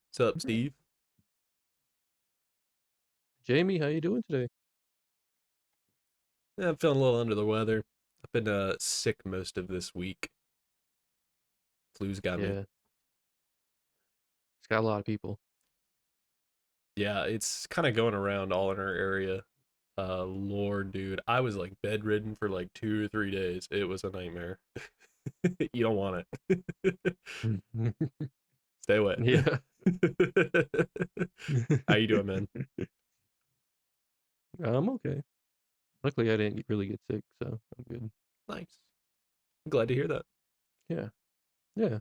What's up, Steve? Jamie, how you doing today? Yeah, I'm feeling a little under the weather. I've been sick most of this week. Flu's got me. Yeah, it's got a lot of people. Yeah, it's kind of going around all in our area. Lord, dude, I was like bedridden for like 2 or 3 days. It was a nightmare. You don't want it. Stay away. Yeah. How you doing, man? I'm okay. Luckily, I didn't really get sick, so I'm good. Nice. Glad to hear that. Yeah, yeah.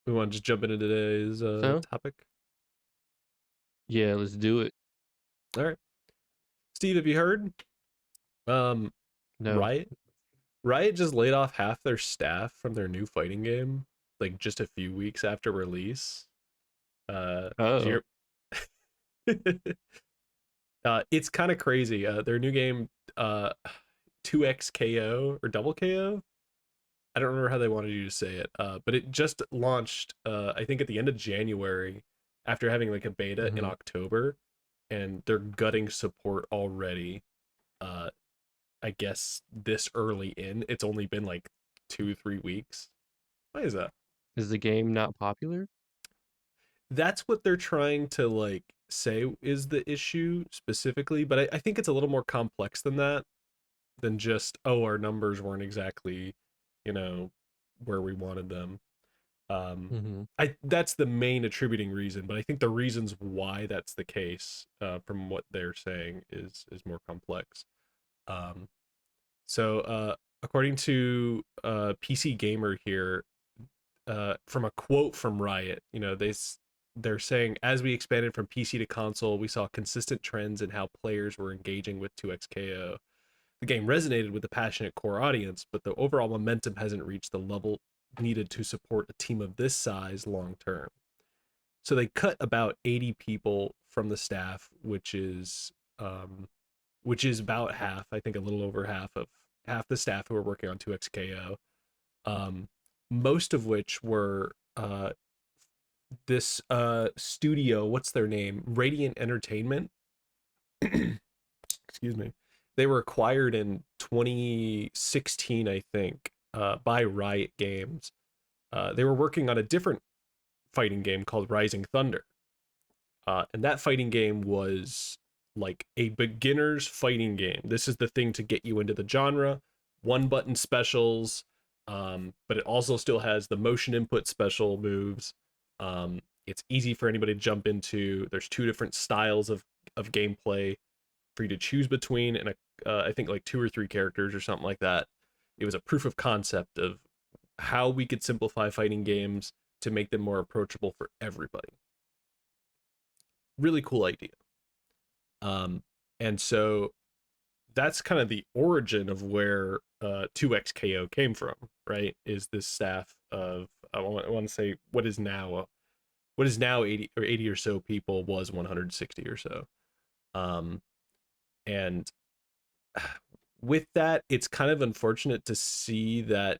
We want to just jump into today's So, topic. yeah, let's do it. All right, Steve, have you heard? Um, No. Riot Riot just laid off half their staff from their new fighting game, like just a few weeks after release. Did Oh, you it's kind of crazy. Their new game, uh, 2X KO or double KO. I don't remember how they wanted you to say it, but it just launched, I think, at the end of January after having like a beta in hmm. October, and they're gutting support already. Uh, I guess this early in, it's only been like 2, 3 weeks. Why is that? Is the game not popular? That's what they're trying to like say is the issue specifically, but I think it's a little more complex than that, than just, oh, our numbers weren't exactly, you know, where we wanted them. Mm-hmm. I That's the main attributing reason, but I think the reasons why that's the case, from what they're saying, is more complex. um According to PC Gamer here, from a quote from Riot, they're saying, as we expanded from PC to console, we saw consistent trends in how players were engaging with 2XKO. The game resonated with the passionate core audience, but the overall momentum hasn't reached the level needed to support a team of this size long term. So they cut about 80 people from the staff, um, which is about half, I think, a little over half the staff who are working on 2XKO. Um, Most of which were this studio, what's their name, Radiant Entertainment. Excuse me. They were acquired in 2016, I think, by Riot Games. They were working on a different fighting game called Rising Thunder, and that fighting game was like a beginner's fighting game. This is the thing to get you into the genre. One button specials, but it also still has the motion input special moves. It's easy for anybody to jump into. There's two different styles of gameplay for you to choose between, and I think like 2 or 3 characters or something like that. It was a proof of concept of how we could simplify fighting games to make them more approachable for everybody. Really cool idea. Um, and so that's kind of the origin of where 2XKO came from, right? Is this staff of, I want to say, what is now 80 or so people was 160 or so. Um, and with that, it's kind of unfortunate to see that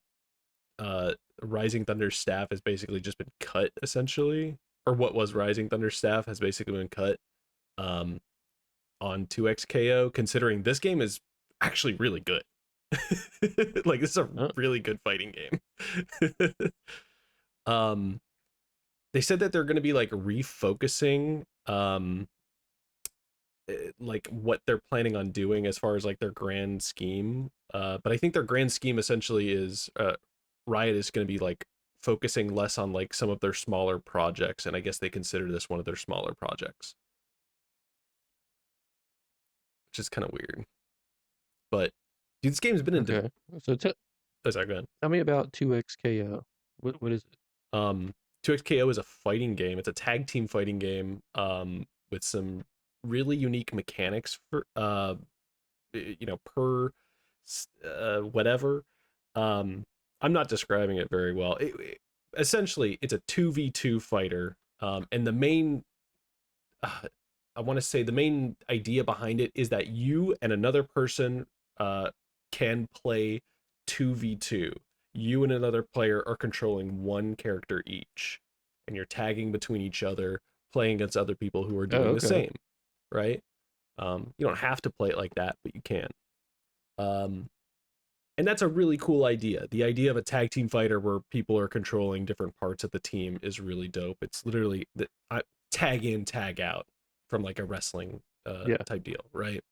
uh Rising Thunder staff has basically just been cut, essentially, or what was Rising Thunder staff has basically been cut um on 2XKO, considering this game is actually really good. Like, this is a Oh, really good fighting game. um they said that they're going to be like refocusing, like what they're planning on doing as far as like their grand scheme. But I think their grand scheme essentially is, Riot is going to be like focusing less on like some of their smaller projects, and I guess they consider this one of their smaller projects, which is kind of weird. But dude, this game's been in okay. So oh, sorry, go ahead. tell me about 2XKO. What is it? um 2XKO is a fighting game. It's a tag team fighting game, with some really unique mechanics for, per whatever. um I'm not describing it very well. Essentially, it's a 2v2 fighter, and the main, uh, I want to say the main idea behind it is that you and another person uh can play 2v2. You and another player are controlling one character each. and you're tagging between each other, playing against other people who are Oh, doing the okay. same, right? You don't have to play it like that, but you can. Um, and that's a really cool idea. The idea of a tag team fighter where people are controlling different parts of the team is really dope. It's literally tag in, tag out from like a wrestling Yeah. type deal, right?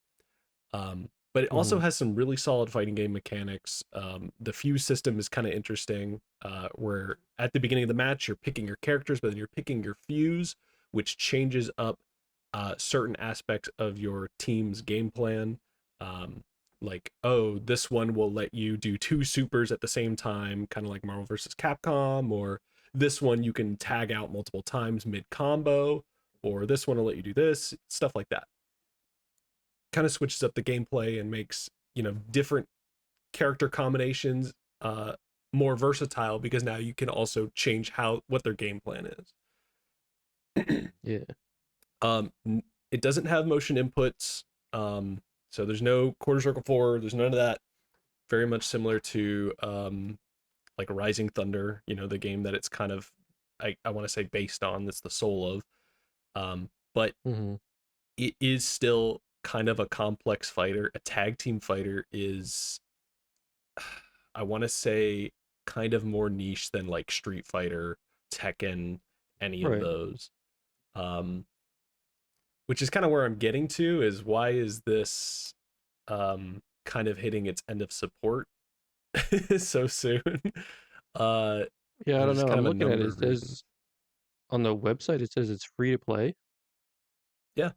But it also Mhm. has some really solid fighting game mechanics. The fuse system is kind of interesting, where at the beginning of the match you're picking your characters, but then you're picking your fuse, which changes up certain aspects of your team's game plan. Um, like, oh, this one will let you do two supers at the same time, kind of like Marvel versus Capcom, or this one you can tag out multiple times mid combo, or this one will let you do this, stuff like that. Kind of switches up the gameplay and makes, different character combinations uh more versatile, because now you can also change how what their game plan is. Yeah. um it doesn't have motion inputs, so there's no quarter circle forward, there's none of that. Very much similar to like Rising Thunder, the game that it's kind of, I want to say, based on, that's the soul of. But Mhm. it is still kind of a complex fighter. A tag team fighter is, I want to say, kind of more niche than like Street Fighter, Tekken, any of Right. those. Um, which is kind of where I'm getting to, is why is this kind of hitting its end of support so soon? Uh, Yeah, I and don't there's know. kind I'm of a looking at number it. It of says reasons. on the website, it says it's free to play. Yeah,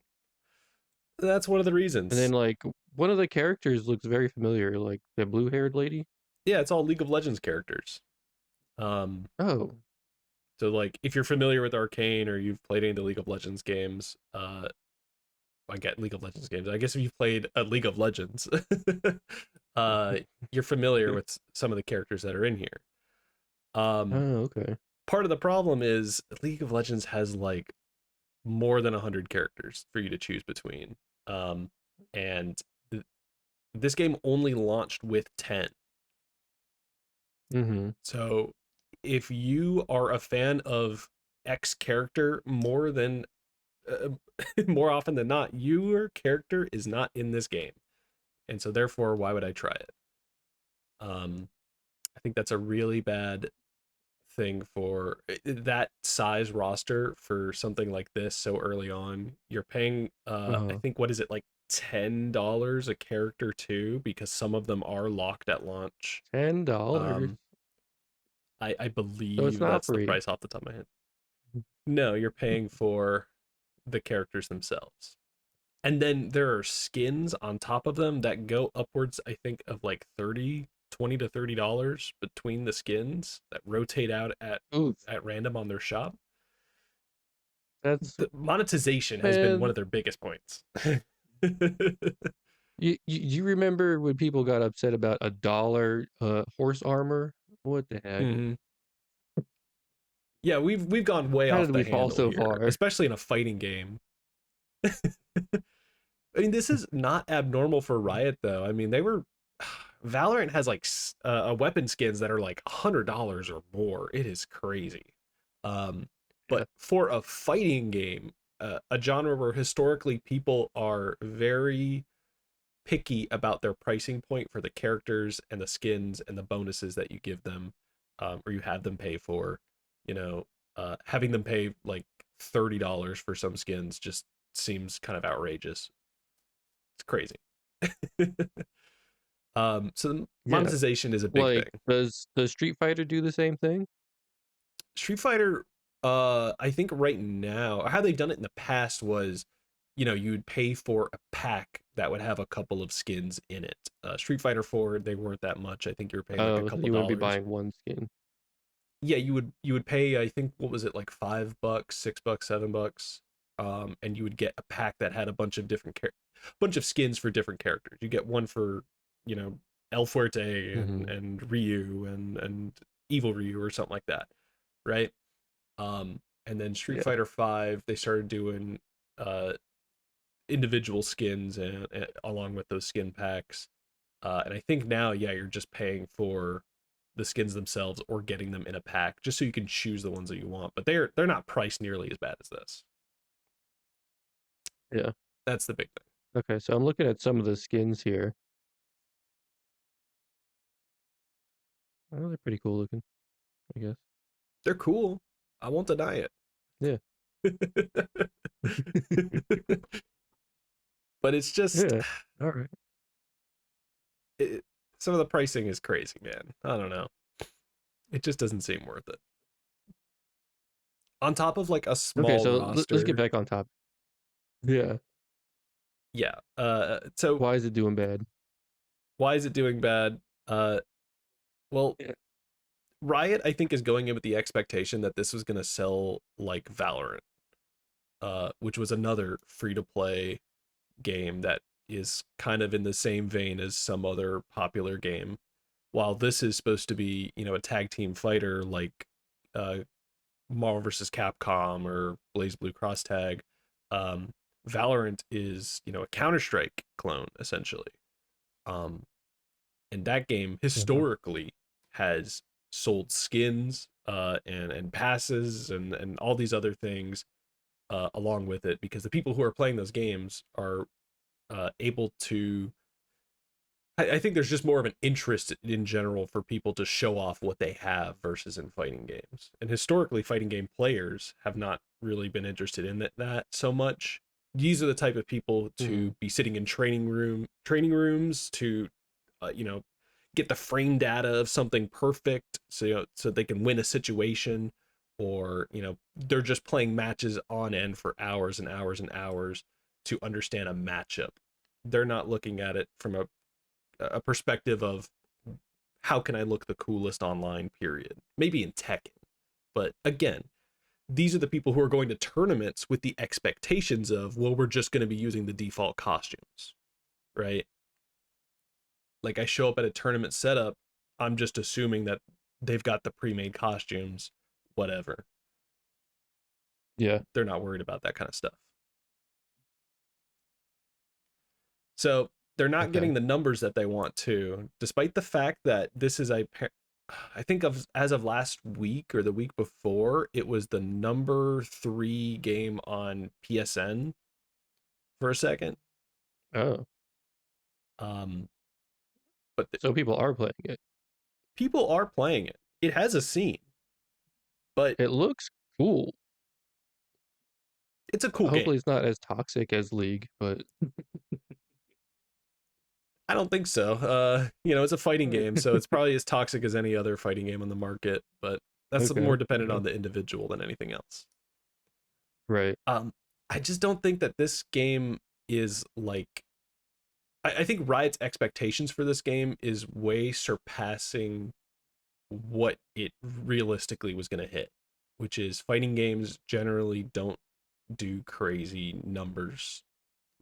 that's one of the And then reasons. like one of the characters looks very familiar, like the blue-haired lady. Yeah, it's all League of Legends characters. Um, Oh. so like if you're familiar with Arcane or you've played any of the League of Legends games, I get League of Legends games. I guess if you've played a League of Legends, uh, you're familiar with some of the characters that are in here. Um, Oh, okay. Part of the problem is League of Legends has like more than 100 characters for you to choose between. Um, and this game only launched with 10. Mhm. So if you are a fan of X character more than uh, more often than not, your character is not in this game. And so therefore, why would I try it? Um, I think that's a really bad thing for that size roster for something like this so early on. You're paying, I Uh-huh. think, what is it, like $10 a character too, because some of them are locked at launch. $10. Um, I So it's believe not that's the free. price off the top of my head. No, you're paying for the characters themselves. And then there are skins on top of them that go upwards, I think, of like 20 to $30 between the skins that rotate out Oof. at random on their shop. That's The monetization has been one man. of their biggest points. You remember when people got upset about $1 horse armor? What the heck? Hmm. Yeah, we've gone way How off did the we fall handle so here, far? especially in a fighting game. I mean, this is not abnormal for Riot, though. I mean, they were Valorant has like weapon skins that are like $100 or more. It is crazy. Um, Yeah. but for a fighting game, a genre where historically people are very picky about their pricing point for the characters and the skins and the bonuses that you give them, or you have them pay for, having them pay like $30 for some skins just seems kind of outrageous. It's crazy. So the Yeah. monetization is a big Like, thing. does Street Fighter do the same thing? Street Fighter, I think right now, how they've done it in the past was, you would pay for a pack that would have a couple of skins in it. Street Fighter 4, they weren't that much. I think you were paying like a Oh, so couple you wouldn't be dollars. buying one skin. Yeah, you would pay, I think, what was it, like $5, $6, $7, and you would get a pack that had a bunch of bunch of skins for different characters. You get one for, you know, El Fuerte and Mhm. Ryu and Evil Ryu or something like that, right? And then Street Yeah. Fighter 5, they started doing uh individual skins and along with those skin packs. And I think now, yeah, you're just paying for the skins themselves or getting them in a pack, just so you can choose the ones that you want. But they're not priced nearly as bad as this. Yeah. That's the big thing. Okay, so I'm looking at some of the skins here. Oh, they're pretty cool looking, I guess. They're cool. I won't deny Yeah. it. But it's just Yeah. All right. it, some of the pricing is crazy, man. I don't know. It just doesn't seem worth it. On top of like a Okay, small so let's get roster. back on topic. Yeah. Yeah. So Why is it doing bad? why is it doing bad? Uh, well, Yeah. Riot, I think, is going in with the expectation that this was going to sell like Valorant, which was another free to play game that is kind of in the same vein as some other popular game. While this is supposed to be, a tag team fighter like uh, Marvel vs. Capcom or Blaze Blue Cross Tag, um, Valorant is, a Counter Strike clone essentially. Um, and that game Uh-huh. historically has sold skins and passes and all these other things along with it, because the people who are playing those games are able to. I think there's just more of an interest in general for people to show off what they have versus in fighting games. And historically, fighting game players have not really been interested in that so much. These are the type of people Mm-hmm. to be sitting in training rooms to, you know, get the frame data of something perfect, so so they can win a situation, or they're just playing matches on end for hours and hours and hours to understand a matchup. They're not looking at it from a perspective of how can I look the coolest online, period. Maybe in Tekken. But again, these are the people who are going to tournaments with the expectations of, well, we're just going to be using the default costumes, right? Like I show up at a tournament setup, I'm just assuming that they've got the pre-made costumes, whatever. Yeah. They're not worried about that kind of stuff. So they're not Okay. getting the numbers that they want to, despite the fact that this is I think of as of last week or the week before, it was the number 3 game on PSN for a second. Oh, Um, but so people are playing it. people are playing it. It has a scene, but It looks cool. it's a cool game. Hopefully, it's not as toxic as League, but I don't think so. It's a fighting game, so it's probably as toxic as any other fighting game on the market, but that's more okay. dependent Okay. on the individual than anything else. Right. Um, I just don't think that this game is like. I think Riot's expectations for this game is way surpassing what it realistically was going to hit, which is fighting games generally don't do crazy numbers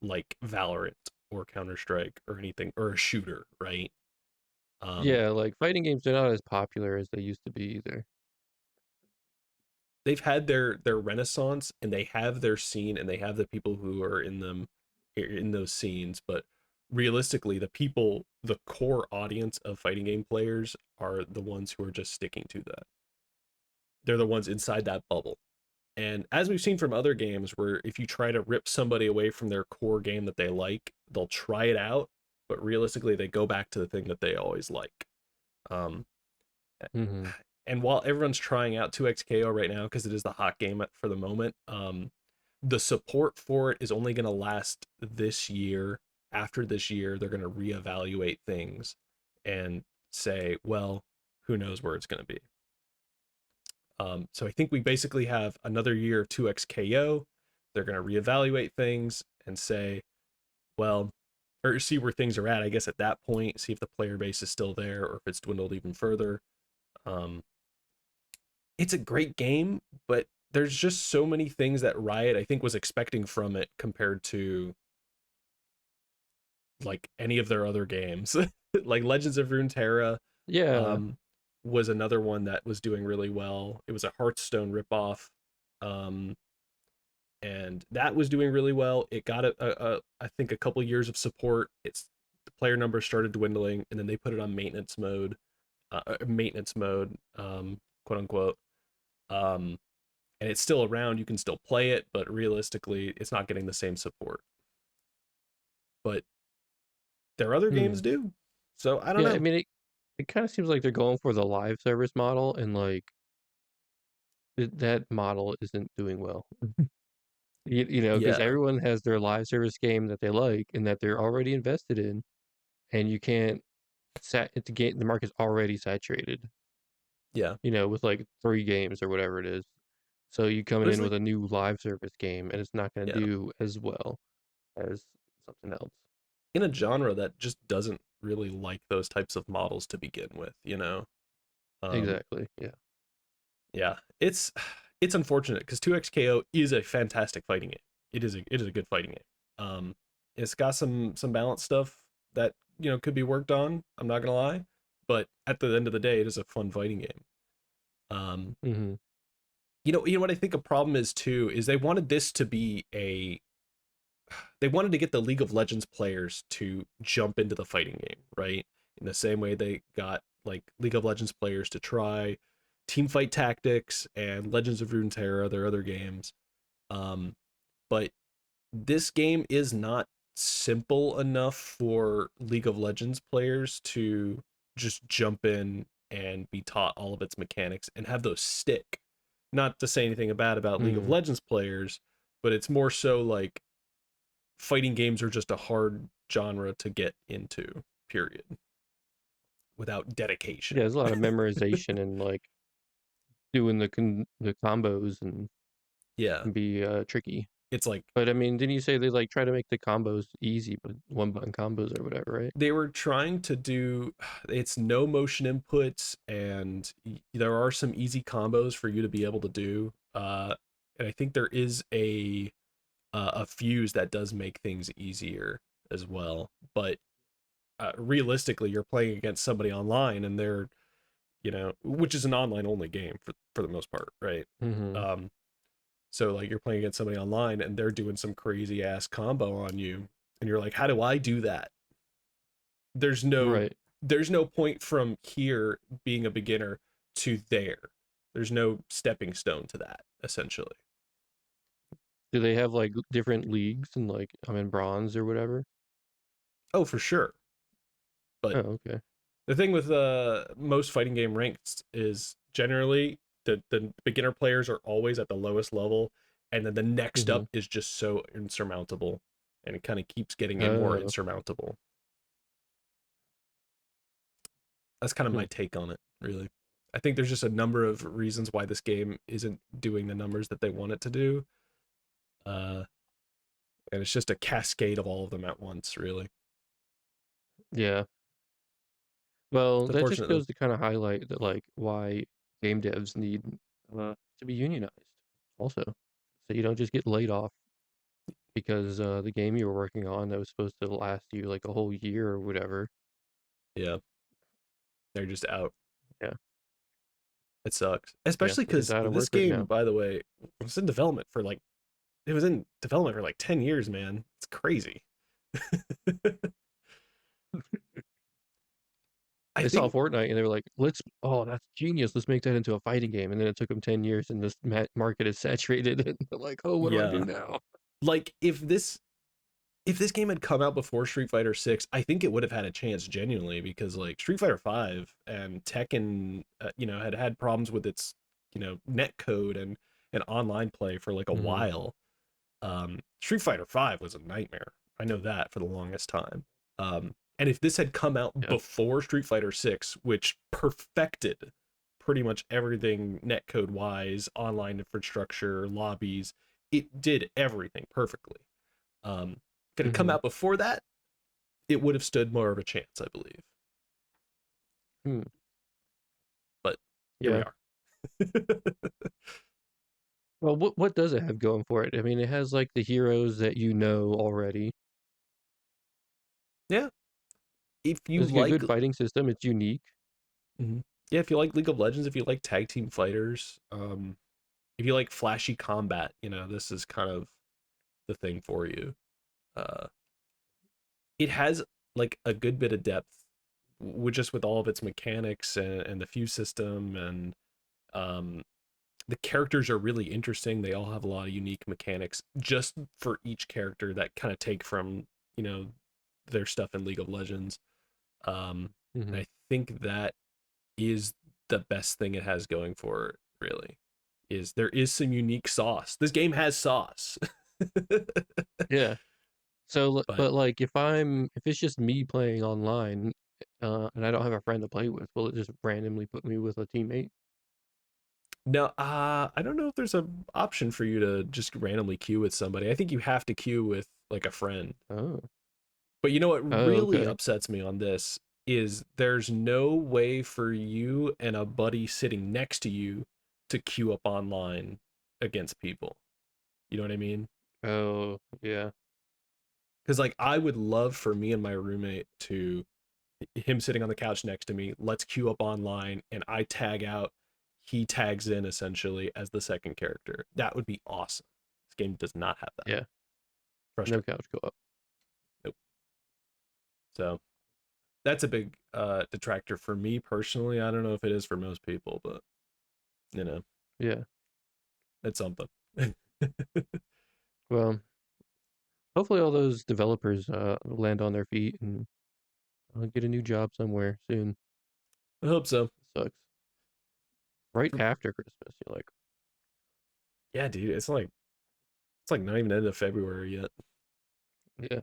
like Valorant or Counter Strike or anything, or a shooter, right? Um, Yeah, like fighting games are not as popular as they used to be either. they've had their renaissance, and they have their scene, and they have the people who are in them in those scenes, but realistically the core audience of fighting game players are the ones who are just sticking to that. They're the ones inside that bubble. And as we've seen from other games, where if you try to rip somebody away from their core game that they like, they'll try it out, but realistically they go back to the thing that they always like. um Mm-hmm. and while everyone's trying out 2xko right now because it is the hot game for the moment, the support for it is only going to last this year. After this year, they're going to reevaluate things and say, well, who knows where it's going to be. So I think we basically have another year of 2xko. They're going to reevaluate things and say, well, or see where things are at, I guess, at that point, see if the player base is still there or if it's dwindled even further. um, it's a great game, but there's just so many things that Riot, I think, was expecting from it compared to like any of their other games. Like Legends of Runeterra Yeah. um, was another one that was doing really well. It was a Hearthstone ripoff, um, and that was doing really well. It got I think a couple years of support. It's the player numbers started dwindling, and then they put it on maintenance mode. maintenance mode, quote unquote. Um, and it's still around. You can still play it, but realistically, it's not getting the same support. But their other Hmm. games do. So I don't Yeah, I know. mean, it kind of seems like they're going for the live service model, and like that model isn't doing well. You know, because Yeah, everyone has their live service game that they like and that they're already invested in, and you can't the market's already saturated, yeah. you know, with like 3 games or whatever it is. So you coming There's in like, with a new live service game, and it's not going to yeah, do as well as something else. in a genre that just doesn't really like those types of models to begin with, you know. Um, Exactly. Yeah. yeah, it's unfortunate because 2XKO is a fantastic fighting game. It is a good fighting game. It's got some balance stuff that could be worked on. I'm not gonna lie, but at the end of the day, it is a fun fighting game. Um, Hmm. you know what I think a problem is too is they wanted this to be they wanted to get the League of Legends players to jump into the fighting game, right? In the same way they got like League of Legends players to try Team Fight Tactics and Legends of Runeterra, their other games. Um, but this game is not simple enough for League of Legends players to just jump in and be taught all of its mechanics and have those stick. Not to say anything bad about League of Mm. Legends players, but it's more so like fighting games are just a hard genre to get into, period, without dedication. Yeah, there's a lot of memorization and like doing the combos and Yeah. can be tricky. It's like But I mean, didn't you say they like try to make the combos easy, but one button combos or whatever, right? they were trying to do it's no motion inputs and there are some easy combos for you to be able to do. And I think there is a fuse that does make things easier as well. But realistically, you're playing against somebody online and they're which is an online only game for the most part, right? Hmm. Um, so like you're playing against somebody online and they're doing some crazy ass combo on you, and you're like, how do I do that? There's no Right. there's no point from here being a beginner to there. There's no stepping stone to that, essentially. Do they have like different leagues and like I'm in bronze or whatever? Oh, for sure. But Oh, okay. the thing with most fighting game ranks is generally the beginner players are always at the lowest level, and then the next Hmm. up is just so insurmountable, and it kind of keeps getting more Oh. insurmountable. That's kind of Hmm. my take on it, really. I think there's just a number of reasons why this game isn't doing the numbers that they want it to do, uh, and it's just a cascade of all of them at once, really. Yeah. Well, It's that just unfortunate though. goes to kind of highlight that like why game devs need to be unionized also. So you don't just get laid off because the game you were working on that was supposed to last you like a whole year or whatever. Yeah, they're just out. Yeah. It sucks, Yeah. especially It's because out of this work right game, now. by the way, was in development for like it was in development for like 10 years, man. It's crazy. I They saw think, Fortnite and they were like, oh, that's genius. Let's make that into a fighting game. And then it took them 10 years and this market is saturated. And they're like, oh, what do I do yeah, now? like if this game had come out before Street Fighter 6, I think it would have had a chance genuinely because like Street Fighter 5 and Tekken, had had problems with its, net code and online play for like a Hmm. while. Street Fighter 5 was a nightmare. I know that for the longest time. And if this had come out Yeah. before Street Fighter 6, which perfected pretty much everything netcode wise, online infrastructure, lobbies, it did everything perfectly. If it had come Hmm. out before that, it would have stood more of a chance, I believe. Hmm. But here we Yeah. are. Well, what does it have going for it? I mean, it has like the heroes that you know already. Yeah. If you It's like a like good fighting system. It's unique. Mhm. Yeah, if you like League of Legends, if you like tag team fighters, if you like flashy combat, this is kind of the thing for you. Uh, it has like a good bit of depth with all of its mechanics and the fuse system, and um the characters are really interesting. They all have a lot of unique mechanics just for each character that kind of take from, you know, their stuff in League of Legends. And Hmm. I think that is the best thing it has going for it, really. Is there is some unique sauce. This game has sauce. Yeah. So, But but like, if it's just me playing online, and I don't have a friend to play with, will it just randomly put me with a teammate? no, I don't know if there's a option for you to just randomly queue with somebody. I think you have to queue with like a friend. Oh, But you know what oh, really okay. upsets me on this is there's no way for you and a buddy sitting next to you to queue up online against people. You know what I mean? Oh, yeah, Because like I would love for me and my roommate to him sitting on the couch next to me, let's queue up online and I tag out, he tags in essentially as the second character. That would be awesome. This game does not have that. yeah. No Frustrating. couch co-op. Nope. So that's a big detractor for me personally. I don't know if it is for most people, but you know, Yeah. it's something. Well, hopefully all those developers land on their feet and get a new job somewhere soon. I hope so. Sucks. Right after Christmas, you're like, Yeah, dude, it's like not even end of February yet. yeah,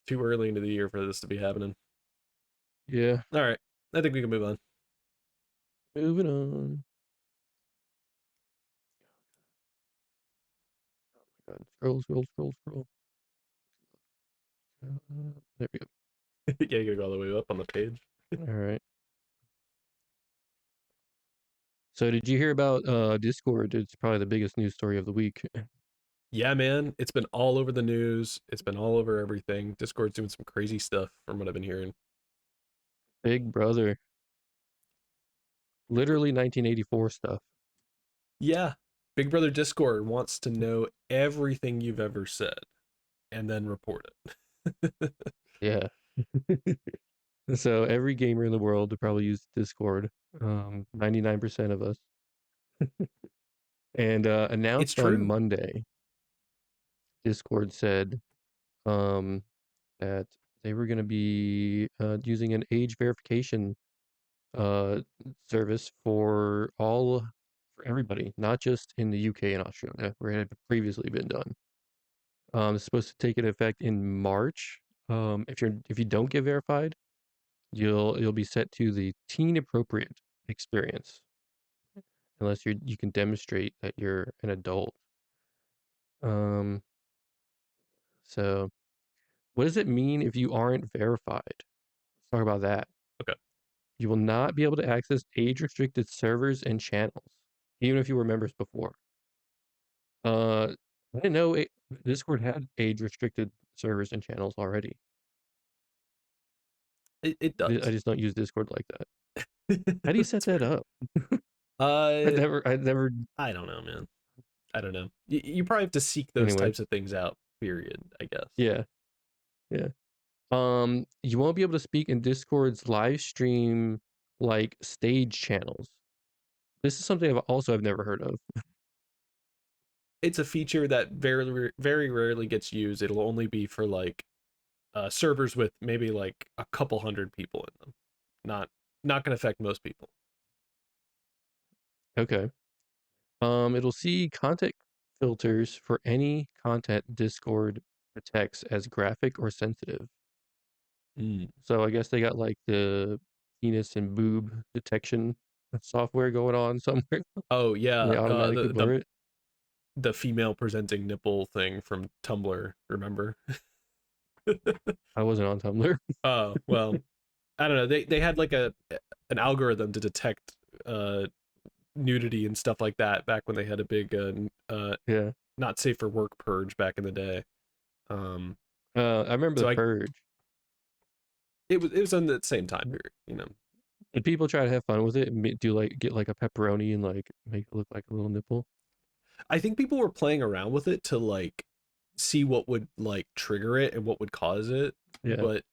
Too early into the year for this to be happening. yeah. All right, I think we can move on. Moving on. Oh my God. Scroll, scroll, scroll, scroll. There we go. Yeah, you gotta go all the way up on the page. All right. So did you hear about Discord? It's probably the biggest news story of the week. Yeah, man, it's been all over the news. It's been all over everything. Discord's doing some crazy stuff from what I've been hearing. Big Brother. Literally 1984 stuff. Yeah, Big Brother Discord wants to know everything you've ever said and then report it. Yeah. So every gamer in the world would probably use Discord. 99% of us. And It's announced on true. Monday, Discord said um, that they were going to be using an age verification uh, service for everybody, not just in the UK and Australia, where it had previously been done. It's supposed to take into effect in March. If you don't get verified, you'll be set to the teen appropriate experience unless you can demonstrate that you're an adult. Um, so what does it mean if you aren't verified? Let's talk about that. Okay. You will not be able to access age restricted servers and channels, even if you were members before. I didn't know Discord had age restricted servers and channels already. It I does. just don't use Discord like that. How do you set That's that fair. up? Uh, I never. I don't know, man. I don't know. You probably have to seek those Anyway, types of things out. Period. I guess. yeah, yeah. You won't be able to speak in Discord's live stream like stage channels. This is something I've never heard of. It's a feature that very rarely gets used. It'll only be for like servers with maybe like a couple hundred people in them. Not not going to affect most people. Okay. It'll see content filters for any content Discord detects as graphic or sensitive. Mm. So I guess they got like the penis and boob detection software going on somewhere. Oh And yeah, they automatically blur it. the female presenting nipple thing from Tumblr. Remember? I wasn't on Tumblr. Oh well, I don't know. They had like a an algorithm to detect uh nudity and stuff like that back when they had a big Yeah. not safe for work purge back in the day. Um, I remember the so I purge. it was in the same time period, you know. Did people try to have fun with it and do like get like a pepperoni and like make it look like a little nipple? I think people were playing around with it to like see what would like trigger it and what would cause it, Yeah. but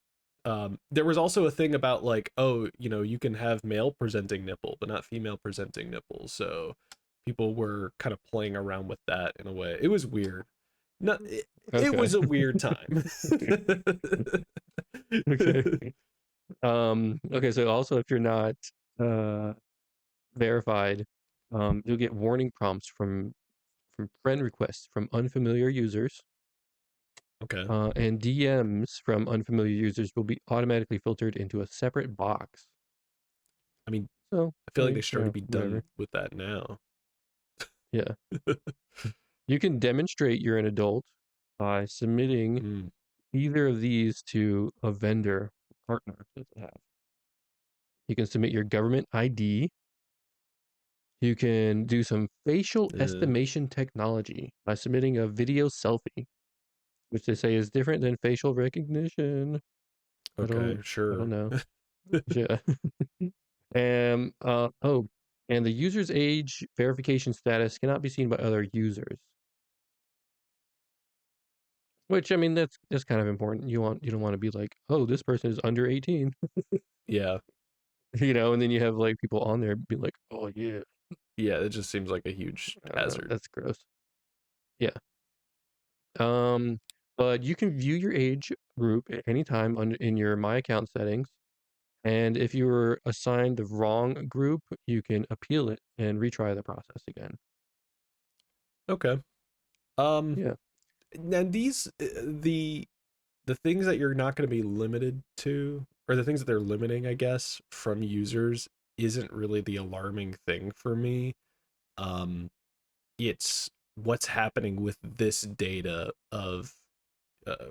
There was also a thing about like, oh, you can have male presenting nipple, but not female presenting nipple. So people were kind of playing around with that in a way. It was weird. No, it Okay. was a weird time. Okay. Okay, so also if you're not uh verified, you'll get warning prompts from friend requests from unfamiliar users, Okay. and DMs from unfamiliar users will be automatically filtered into a separate box. I mean, So, I I feel like they mean, should already be done whatever. with that now. Yeah. You can demonstrate you're an adult by submitting Mm, either of these to a vendor partner that they have. You can submit your government ID. You can do some facial uh, estimation technology by submitting a video selfie, which they say is different than facial recognition. I okay, don't I don't sure. know. Yeah. Oh, and the user's age verification status cannot be seen by other users. Which I mean that's kind of important. You don't want to be like, "Oh, this person is under 18." Yeah. And then you have like people on there be like, "Oh yeah." Yeah, it just seems like a huge I don't know. hazard. That's gross. Yeah. Um but you can view your age group at any time in your My Account settings. And if you were assigned the wrong group, you can appeal it and retry the process again. Okay. Um, Yeah, and the things that you're not going to be limited to, or the things that they're limiting, I guess, from users, isn't really the alarming thing for me. Um, it's what's happening with this data of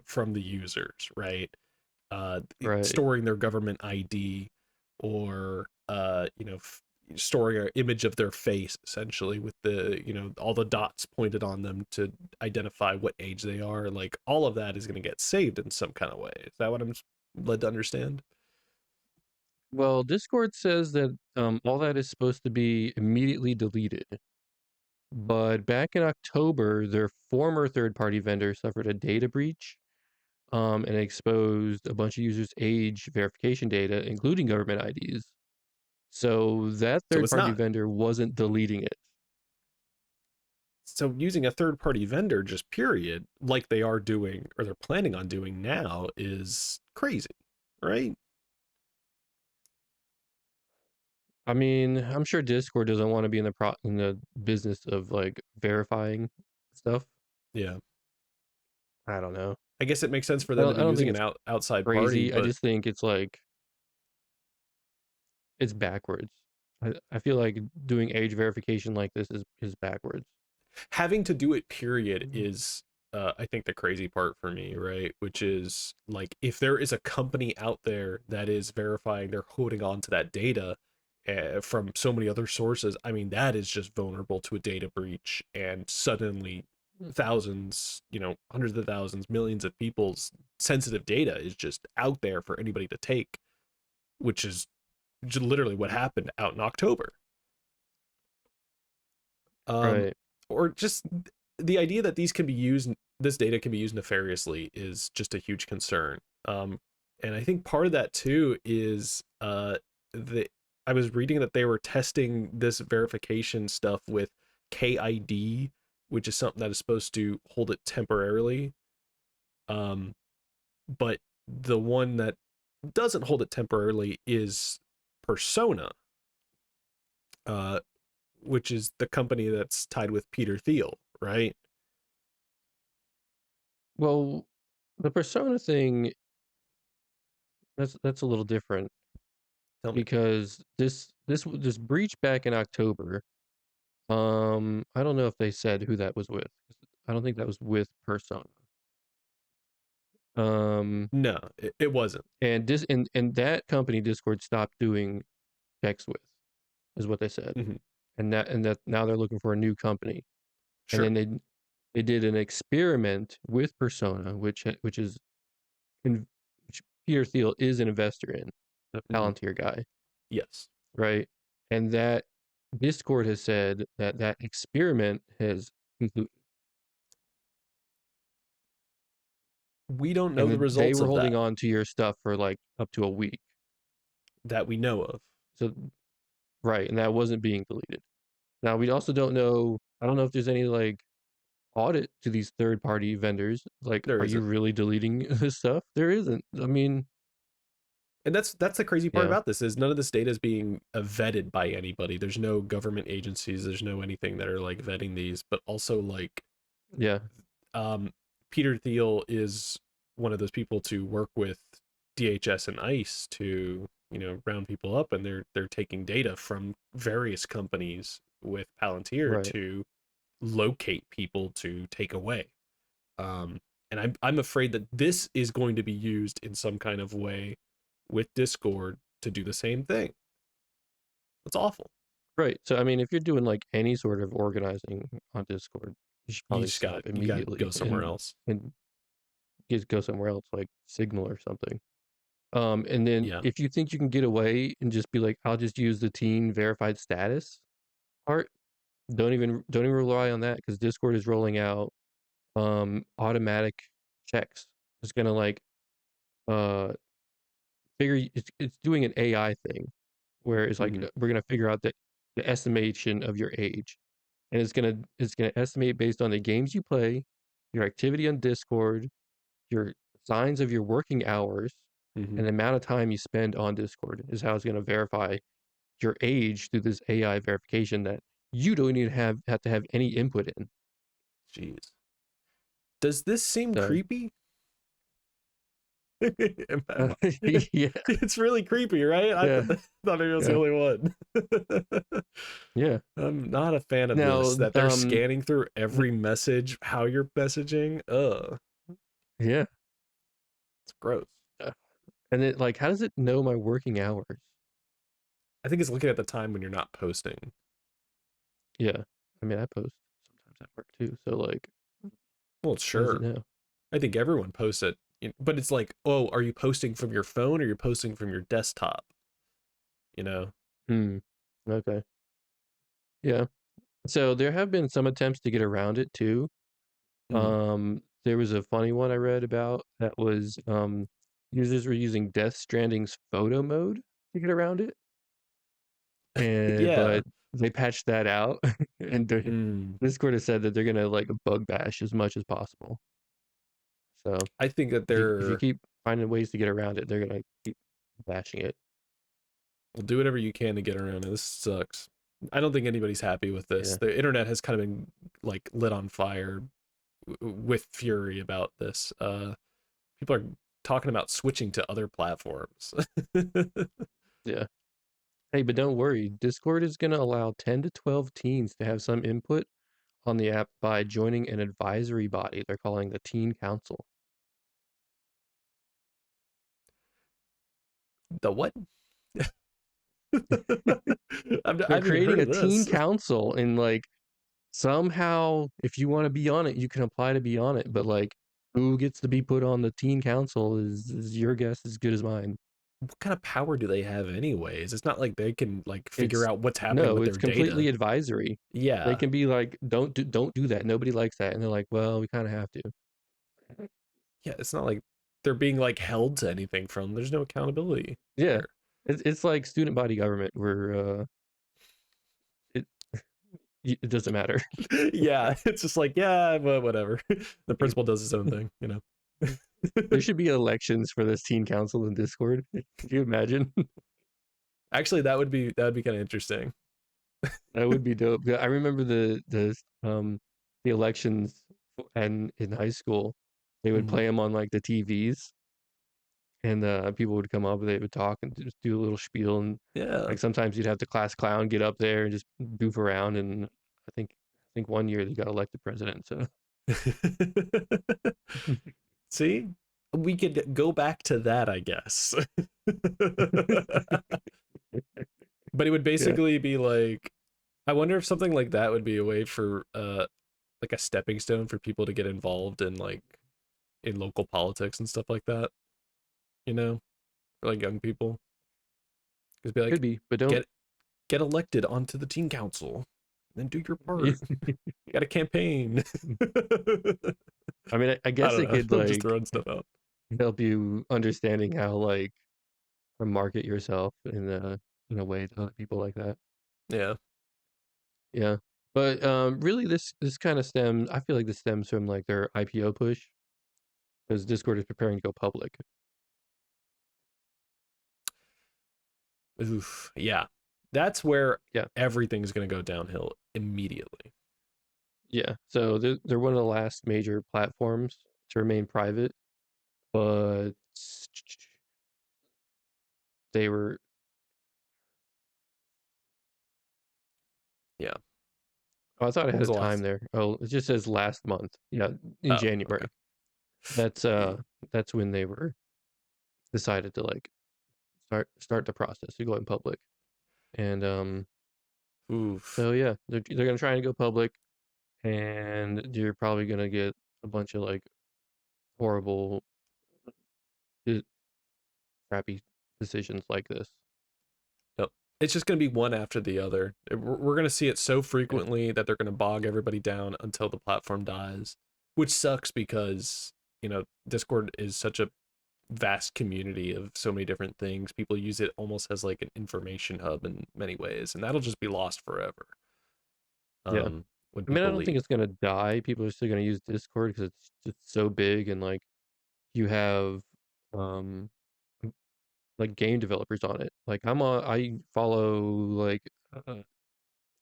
from the users, right? right. Storing their government ID, or storing an image of their face, essentially, with the all the dots pointed on them to identify what age they are. Like, all of that is going to get saved in some kind of way. Is that what I'm led to understand? Well, Discord says that all that is supposed to be immediately deleted. But back in October, their former third-party vendor suffered a data breach, and exposed a bunch of users' age verification data, including government IDs. So that So it's third-party not. vendor wasn't deleting it. So using a third party vendor, just period, like they are doing, or they're planning on doing now, is crazy, right? I mean, I'm sure Discord doesn't want to be in the business of like verifying stuff. Yeah. I don't know. I guess it makes sense for them to I be don't think using an it's outside party, crazy. I but just think it's like it's backwards. I feel like doing age verification like this is backwards. having to do it period Mhm. is, I think, the crazy part for me, right? Which is, like, if there is a company out there that is verifying, they're holding on to that data from so many other sources. I mean, that is just vulnerable to a data breach, and suddenly thousands, hundreds of thousands, millions of people's sensitive data is just out there for anybody to take, which is literally what happened out in October. um Right. or just the idea that this data can be used nefariously is just a huge concern. And I think part of that too is the I was reading that they were testing this verification stuff with KID, which is something that is supposed to hold it temporarily. um but the one that doesn't hold it temporarily is Persona, uh which is the company that's tied with Peter Thiel, right? Well, the persona thing, that's a little different Tell me. because this breach back in October, I don't know if they said who that was with. I don't think that was with Persona. Um, No, it wasn't. and that company Discord stopped doing checks with, is what they said. Hmm. And that now they're looking for a new company. And Sure. then they did an experiment with Persona, which is which Peter Thiel is an investor in, the Hmm. Palantir guy, Yes. right? And that Discord has said that that experiment has concluded. We don't know and the they results were of holding that on to your stuff for like up to a week. that we know of. So right, and that wasn't being deleted. Now we also don't know. I don't know if there's any like audit to these third party vendors. Like, There are you isn't. really deleting this stuff? There isn't. I mean, And that's the crazy part yeah, about this is none of this data is being vetted by anybody. There's no government agencies, there's no anything that are like vetting these, but also like yeah, um Peter Thiel is one of those people to work with DHS and ICE to, round people up, and they're taking data from various companies with Palantir right, to locate people to take away. Um, and I'm afraid that this is going to be used in some kind of way with Discord to do the same thing. That's awful. right. So I mean, if you're doing like any sort of organizing on Discord, you should You probably just got stop to you got to immediately go somewhere else. and just go somewhere else, like Signal or something. And then Yeah. if you think you can get away and just be like, I'll just use the teen verified status part, don't even rely on that because Discord is rolling out automatic checks. It's gonna like uh it's doing an AI thing where it's like Hmm. we're gonna figure out the estimation of your age, and it's gonna estimate based on the games you play, your activity on Discord, your signs of your working hours, Hmm. and the amount of time you spend on Discord is how it's gonna verify your age through this AI verification that you don't even have to have any input in. Jeez. Does this seem So creepy? yeah, It's really creepy, right? I yeah, thought maybe I was the yeah, only one. yeah. I'm not a fan of this. Now, That they're scanning through every message, how you're messaging. yeah. It's gross. And it like, how does it know my working hours? I think it's looking at the time when you're not posting. Yeah. I mean, I post sometimes at work too. So like, Well, how does it sure. know? I think everyone posts it, but it's like, oh, are you posting from your phone or you're posting from your desktop? You know? Hmm. Okay. Yeah. So there have been some attempts to get around it too. Mm. There was a funny one I read about that was users were using Death Stranding's photo mode to get around it. And Yeah. but they patched that out and Mm. Discord has said that they're gonna like bug bash as much as possible. So I think that if you they're keep finding ways to get around it, they're gonna keep bashing it. will do whatever you can to get around it. This sucks. I don't think anybody's happy with this. Yeah. The internet has kind of been like lit on fire with fury about this. People are talking about switching to other platforms. Yeah. Hey, but don't worry. Discord is gonna allow 10 to 12 teens to have some input on the app by joining an advisory body they're calling the Teen Council. The what? I They're haven't even heard creating a of teen this. council and like somehow if you want to be on it, you can apply to be on it, but like who gets to be put on the teen council is your guess as good as mine. What kind of power do they have anyways? It's not like they can like figure It's out what's happening no, with it's their completely data. advisory. They Yeah. can be like, don't do that. Nobody likes that. And they're like, well, we kind of have to. Yeah, it's not like they're being like held to anything from. There's no accountability Yeah. there. It's like student body government where it it doesn't matter. Yeah, it's just like, yeah, but whatever. The principal does his own thing. There should be elections for this teen council in Discord. Could you imagine? Actually, that would be kind of interesting. That would be dope. Yeah, I remember the elections and in high school, they would Mhm. play them on like the TVs, and people would come up, and they would talk and just do a little spiel, and Yeah. like sometimes you'd have the class clown get up there and just goof around, and I think one year they got elected president. So See, we could go back to that, I guess. But it would yeah, basically be like, I wonder if something like that would be a way for like a stepping stone for people to get involved in like in local politics and stuff like that, you know, for like young people. Just be could like, be, but don't. get get elected onto the teen council, and then do your part. You got a campaign. I mean, I I guess don't it know. could I'm just like throwing stuff out. help you understanding how like to market yourself in a way to other people like that. Yeah. Yeah. But really this kind of stems I feel like this stems from like their IPO push because Discord is preparing to go public. Oof. Yeah. That's where Yeah. everything's going to go downhill immediately. Yeah. So they're one of the last major platforms to remain private, but they were Yeah. oh, I thought it When had was a the time last? there. Oh, it just says last month. Yeah, in Oh, okay. January. That's Ye- that's when they were decided to like start the process to going public. And Oof. so yeah, they're gonna try and go public, and you're probably gonna get a bunch of like horrible, uh, crappy decisions like this. Yep. It's just going to be one after the other. We're going to see it so Yeah, frequently that they're going to bog everybody down until the platform dies, which sucks because, Discord is such a vast community of so many different things. People use it almost as like an information hub in many ways, and that'll just be lost forever. yeah. When I mean, I people don't think leave. it's gonna die. People are still gonna use Discord because it's just so big, and like you have um like game developers on it. Like I follow like uh,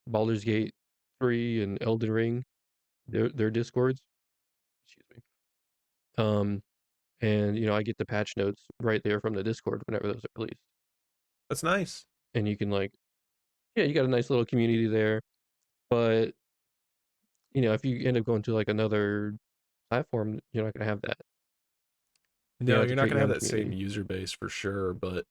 Baldur's Gate 3 and Elden Ring, their Discords. Excuse me. Um, and I get the patch notes right there from the Discord whenever those are released. That's nice. And you can like, yeah, you got a nice little community there. But if you end up going to like another platform, you're not gonna have that. You No, have you're to not create going to your have own that same community. user base for sure, but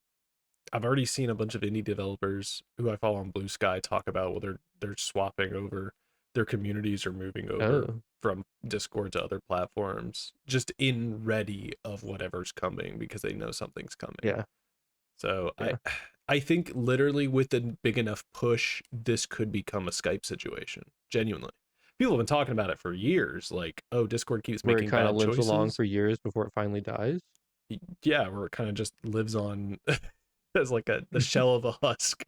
I've already seen a bunch of indie developers who I follow on Blue Sky talk about whether they're swapping over their communities or moving over Oh, from Discord to other platforms just in ready of whatever's coming because they know something's coming. yeah, So I yeah. I think literally with a big enough push, this could become a Skype situation. Genuinely. People have been talking about it for years, like, oh, Discord keeps Where it making kind of bad lives along choices. for years before it finally dies. Yeah, where it kind of just lives on as like the shell of a husk,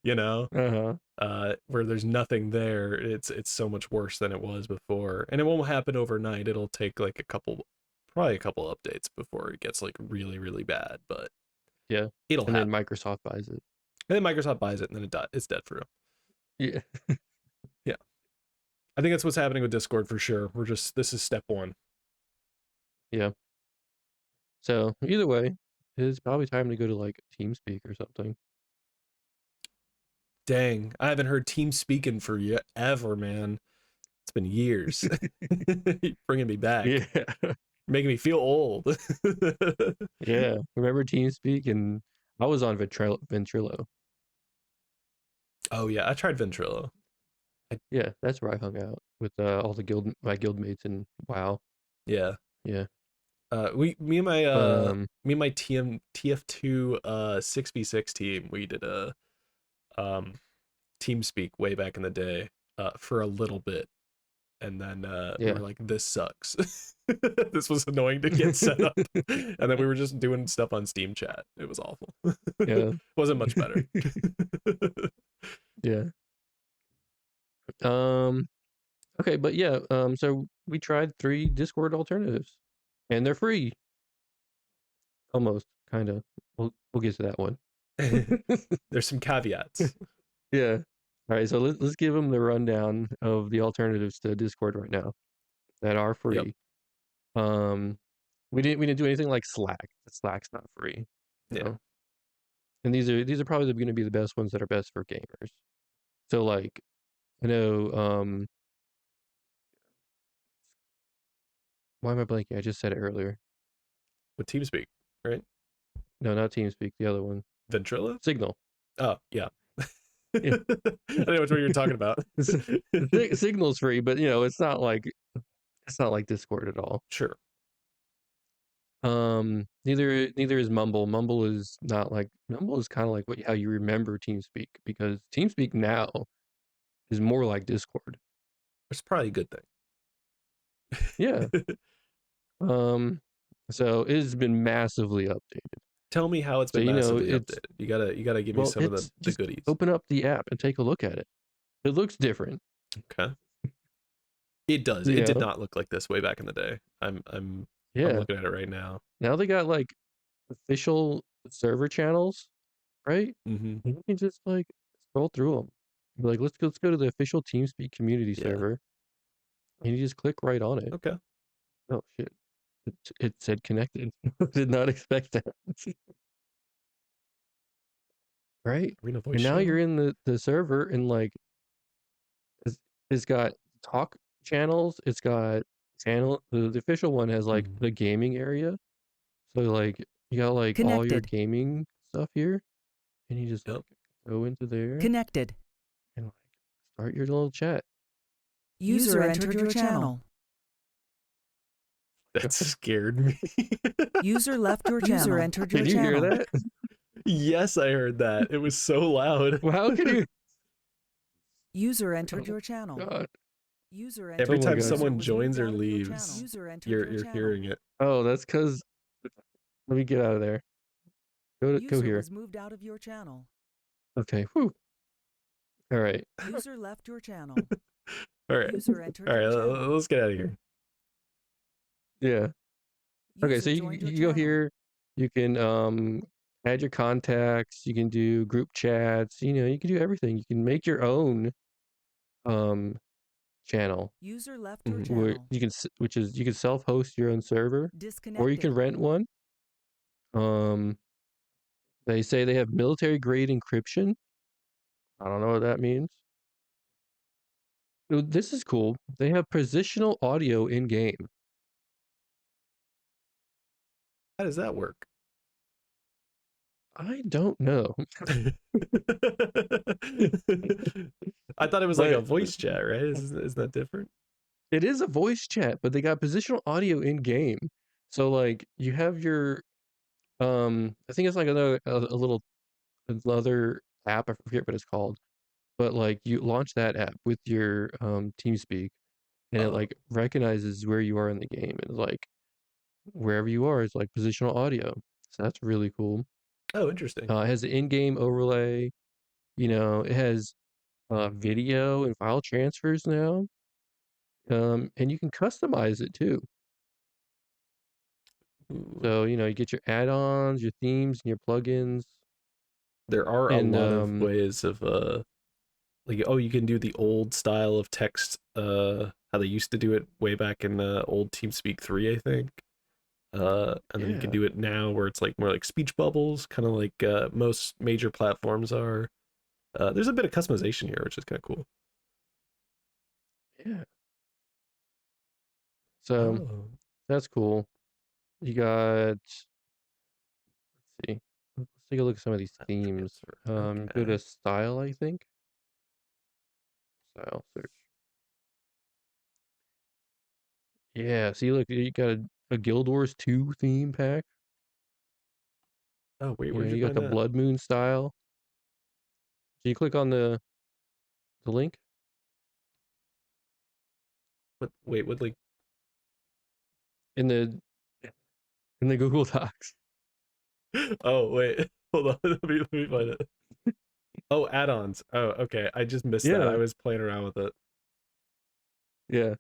you know? Uh-huh. Where there's nothing there. It's so much worse than it was before. And it won't happen overnight. It'll take like probably a couple updates before it gets like really, really bad, but Yeah. it'll And then happen. Microsoft buys it. And then Microsoft buys it and then it's dead for real. Yeah. Yeah. I think that's what's happening with Discord for sure. This is step one. Yeah. So either way, it's probably time to go to like TeamSpeak or something. Dang, I haven't heard team speaking for you ever, man. It's been years. Bringing me back, Yeah. making me feel old. Yeah. Remember TeamSpeak? And I was on Ventrilo. Oh yeah, I tried Ventrilo. I, Yeah, that's where I hung out with all the my guild mates and WoW. yeah. Yeah. We But me and my TF2 6v6 team, we did a um team speak way back in the day for a little bit, and then we yeah. were like, this sucks. This was annoying to get set up, and then we were just doing stuff on Steam chat. It was awful. Yeah. Wasn't much better. Yeah. Um okay, but yeah, so we tried 3 Discord alternatives and they're free. Almost, kind of. We'll get to that one. There's some caveats. Yeah. All right, so let's give them the rundown of the alternatives to Discord right now that are Yep. free. Um, we didn't do anything like Slack. Slack's not free, you Yeah. know. And these are probably going to be the best ones that are best for gamers. So like, I know, why am I blanking? I just said it earlier. With TeamSpeak, right? No, not TeamSpeak. The other one, Ventrilo? Signal. Oh, yeah. I Yeah, don't know what you were talking about. Signal's free, but it's not like Discord at all. Sure. Neither is Mumble. Mumble is kind of like how you remember TeamSpeak because TeamSpeak now is more like Discord. It's probably a good Yeah, thing. Um, so it has been massively updated. Tell me how it's So been you know, massively it's updated. You gotta give me well, some of it's the just goodies. open up the app and take a look at it. It looks different, Okay. It does. you It did know? not look like this way back in the day. I'm Yeah. looking at it right now. Now they got like official server channels, right? Mm-hmm. And you can just like scroll through them. Like, let's go to the official TeamSpeak community Yeah. server, and you just click right on it. Okay. Oh shit! It said connected. Did not expect that. Right? Arena voice And now you're channel. in the server, and like it's, it's got talk channels. It's got channel. The official one has like Mhm. the gaming area. So like you got like all your Connected. gaming stuff here, and you just like Yep. go into there Connected. and like start your little chat. User entered your channel. That scared me. User left your channel. User entered your Did you hear channel. that? Yes, I heard that. It was so loud. Well, how can you? User entered Oh your channel. God. User entered. Every Oh my time God. someone was moved joins or out of your leaves, channel. User entered your you're channel. hearing it. Oh, that's because. Let me get out of there. Go User here. was moved out of your channel. Okay. Whew. All right. User left your channel. All right. User entered All right, your channel. let's get out of here. Yeah. Okay. So User joined your you go channel. here. You can add your contacts. You can do group chats. You know, you can do everything. You can make your own um channel User left your Mhm. where channel. you can which is you can self-host your own server, or you can Disconnected. rent one. Um, they say they have military grade encryption. I don't know what that means. Oh, this is cool. They have positional audio in game. How does that work? I don't know, I thought it was like a but voice chat, right? Is that different? it is a voice chat, but they got positional audio in game. So like you have your I think it's like a little another app. I forget what it's called, but like you launch that app with your TeamSpeak, and it Oh, like recognizes where you are in the game, and like wherever you are is like positional audio. So that's really cool. oh, interesting. It has an in-game overlay. You know, it has video and file transfers now. And you can customize it too. Ooh. So, you know, you get your add-ons, your themes, and your plugins. There are a And lot of ways of like, oh, you can do the old style of text, how they used to do it way back in old TeamSpeak 3, I think. And then you can yeah, do it now where it's like more like speech bubbles, kind of like most major platforms are. There's a bit of customization here, which is kind of cool. yeah. So Oh, that's cool. You got, let's see, let's take a look at some of these themes. transfer. Go Okay. to style, I think. Style search. Yeah, see, look, you got a Guild Wars 2 theme pack. Oh, wait, You know, where'd you you got find the that? Blood Moon style. So you click on the link What? Wait, what? Like, in the Google Docs. oh, wait, hold on. Let me find it. Oh, add-ons. Oh, okay. I just missed that. I Yeah, was playing around with it. yeah,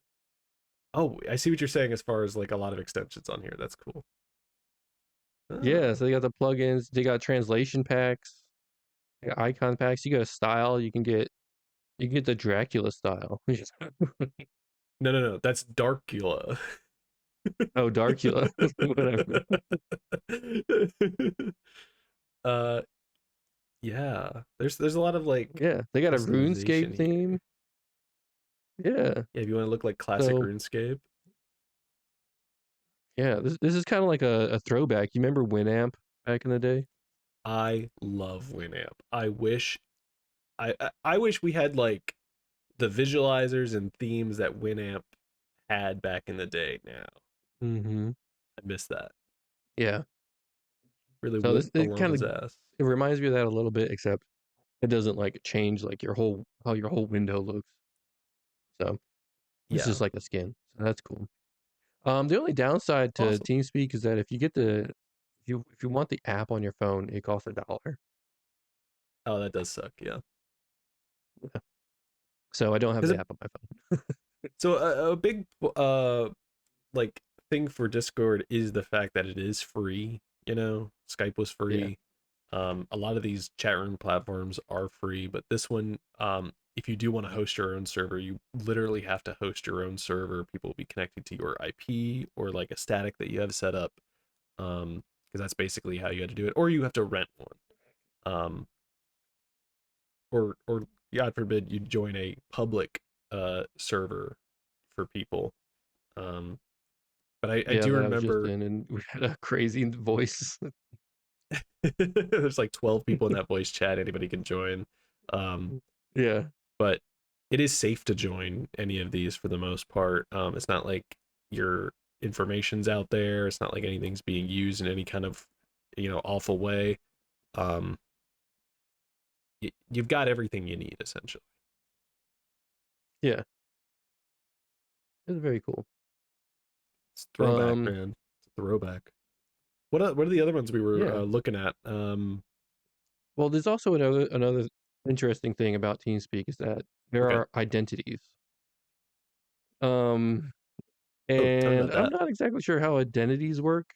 Oh, I see what you're saying as far as like a lot of extensions on here. That's cool. yeah. Oh. So they got the plugins. They got translation packs, they got icon packs. You got a style. You can get the Dracula style. No, no, no. That's Darkula. Oh, Darkula. Whatever. uh, yeah. There's a lot of like Yeah, they got a RuneScape customization theme. here. Yeah. Yeah, if you want to look like classic So RuneScape. yeah, this is kind of like a throwback. You remember Winamp back in the day? I love Winamp. I wish we had like the visualizers and themes that Winamp had back in the day now. Mm-hmm. I miss that. Yeah. Really So whoop this it kind of Balon's ass. it reminds me of that a little bit, except it doesn't like change like your whole how your whole window looks. So it's Yeah. just like a skin. So that's cool. The only downside to Awesome. TeamSpeak is that if you want the app on your phone, it costs $1. Oh, that does suck. Yeah. Yeah. So I don't have Because the app on my phone. so a big like thing for Discord is the fact that it is free. You know, Skype was Yeah. free. A lot of these chat room platforms are free, but this one, if you do want to host your own server, you literally have to host your own server. People will be connected to your IP or like a static that you have set up. Because that's basically how you had to do it, or you have to rent one. Um, or God forbid you join a public server for people. Um, but I Yeah, do that I was just remember in, and we had a crazy voice. there's like 12 people in that voice chat. Anybody can join. Um, Yeah. but it is safe to join any of these for the most part. It's not like your information's out there. It's not like anything's being used in any kind of, awful way. Um, you've got everything you need essentially. Yeah. It was very cool. It's throwback, Um, man. It's a throwback. What are the other ones we were yeah. looking at? Well, there's also another interesting thing about TeamSpeak is that there Okay. are identities. Um, Oh, tell me and about I'm that. not exactly sure how identities work,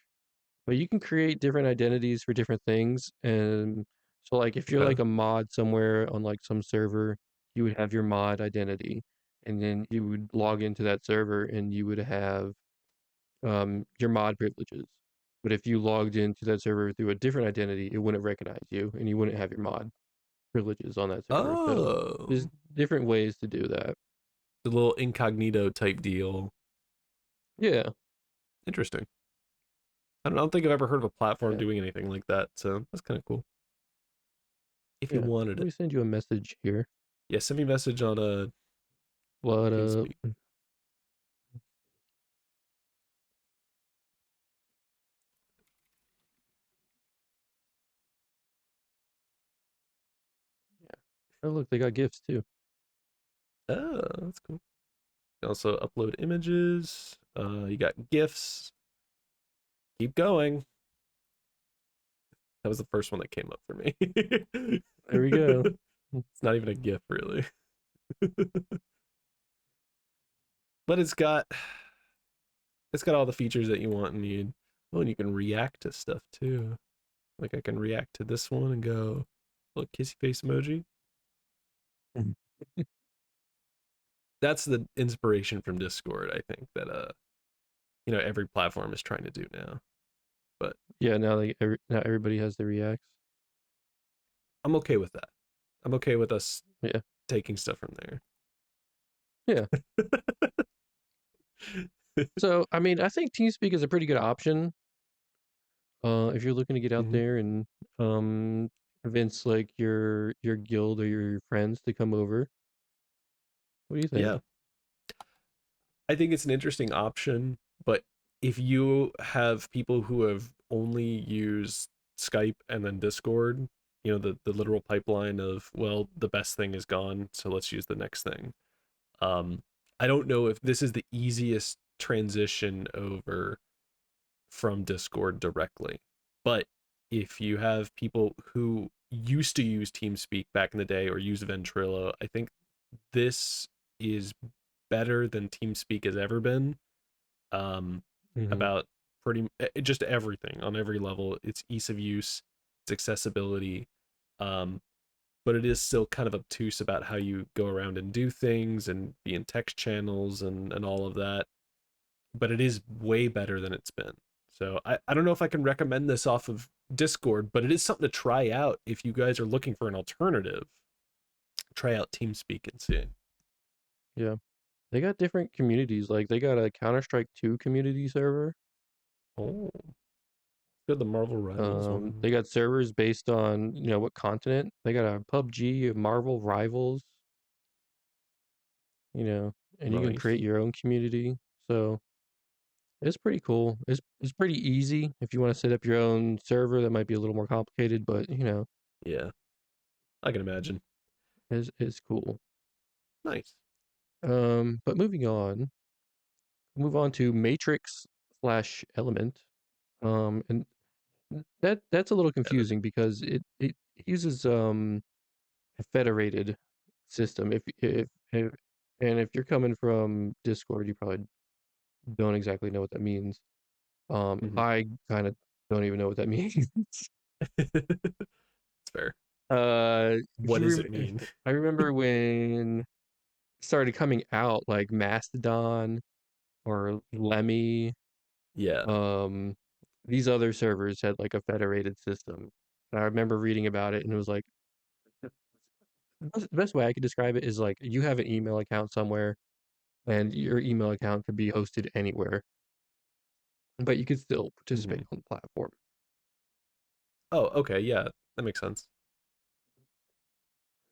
but you can create different identities for different things. And so, like, if you're Okay. like a mod somewhere on like some server, you would have your mod identity, and then you would log into that server and you would have your mod privileges. But if you logged into that server through a different identity, it wouldn't recognize you and you wouldn't have your mod privileges on that server. So there's Oh, different ways to do that. the little incognito type deal. Yeah, Interesting. I don't think I've ever heard of a platform yeah, doing anything like that, so that's kind of cool. If you yeah. wanted Let it, me send you a message here. yeah, send me a message on What up? TeamSpeak. Yeah. Oh, look, they got gifts too. Oh, that's cool. You can also upload images. You got GIFs. Keep going. That was the first one that came up for me. There we go. It's not even a GIF, really. But it's got all the features that you want and need. Oh, and you can react to stuff too. Like I can react to this one and go, look, kissy face emoji. That's the inspiration from Discord, I think, that every platform is trying to do now. But Yeah, now everybody has the reacts. I'm okay with that. I'm okay with us Yeah, taking stuff from there. yeah. So I mean, I think TeamSpeak is a pretty good option. If you're looking to get out Mhm. there and um convince like your guild or your friends to come over. What do you think? Yeah, I think it's an interesting option, but if you have people who have only used Skype and then Discord, the literal pipeline of, well, the best thing is gone, so let's use the next thing. Um, I don't know if this is the easiest transition over from Discord directly, but if you have people who used to use TeamSpeak back in the day or use Ventrilo, I think this is better than TeamSpeak has ever been. um, Mm-hmm. about just everything on every level. It's ease of use, it's accessibility, um, but it is still kind of obtuse about how you go around and do things and be in text channels and all of that. But it is way better than it's been. So I don't know if I can recommend this off of Discord, but it is something to try out if you guys are looking for an alternative. Try out TeamSpeak and see. Yeah. They got different communities. Like they got a Counter-Strike 2 community server. Oh, good. The Marvel Rivals They one. got servers based on, what continent. They got a PUBG, a Marvel Rivals, and you can create Nice. your own community. So it's pretty cool. It's pretty easy if you want to set up your own server. That might be a little more complicated, but Yeah, I can imagine. it's cool. Nice. But moving on, move on to Matrix slash Element. And that's a little confusing because it uses a federated system. If and if you're coming from Discord, you probably don't exactly know what that means. Mhm. I kind of don't even know what that means. It's fair. If What you does it mean? I remember when it started coming out, like Mastodon or Lemmy, Yeah. um, these other servers had like a federated system. And I remember reading about it, and it was like the best way I could describe it is like you have an email account somewhere, and your email account could be hosted anywhere, but you could still Mhm. participate on the platform. Oh, okay. Yeah, that makes sense.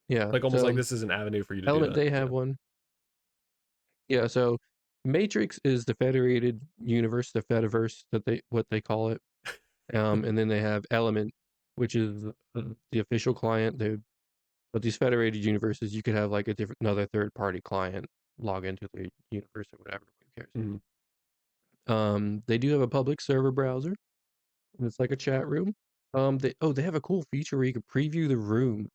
Yeah. Like almost like So this is an avenue for you to do Element, that. they Yeah. have one. Yeah. So Matrix is the federated universe, the Fediverse that they what they call it. And then they have Element, which is the official client. But these federated universes, you could have like another third party client log into the universe or whatever. Who cares? Mhm. They do have a public server browser. And it's like a chat room. They have a cool feature where you can preview the room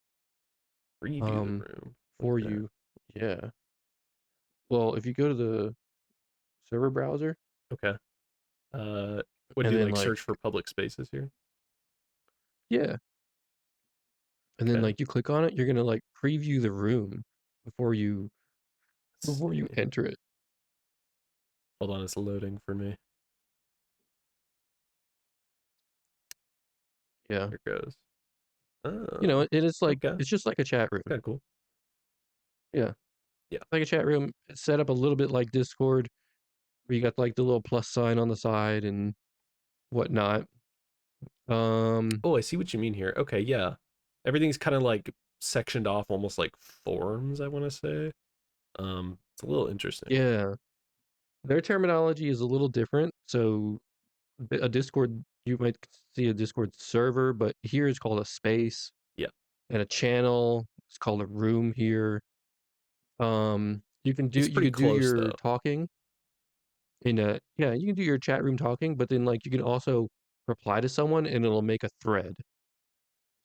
Preview the um room. for Okay. you. Yeah. Well, if you go to the server browser Okay. Uh, would and do then like like search for public spaces here. yeah, and then Okay. like you click on it, you're gonna like preview the room before you Let's see. enter it. Hold on, it's loading for me. Yeah. Here it goes. You know, Oh, it's like okay. it's just like a chat It's room. kind of cool. Yeah. Yeah. Like a chat room. It's set up a little bit like Discord, where you got like the little plus sign on the side and whatnot. Um, Oh, I see what you mean here. Okay, yeah. Everything's kind of like sectioned off almost like forums, I want to say. It's a little interesting. yeah. Their terminology is a little different. So a Discord, you might see a Discord server, but here it's called a space, Yeah. and a channel, it's called a room here. It's You pretty could do close your though. talking in a yeah, you can do your chat room talking, but then like you can also reply to someone and it'll make a thread.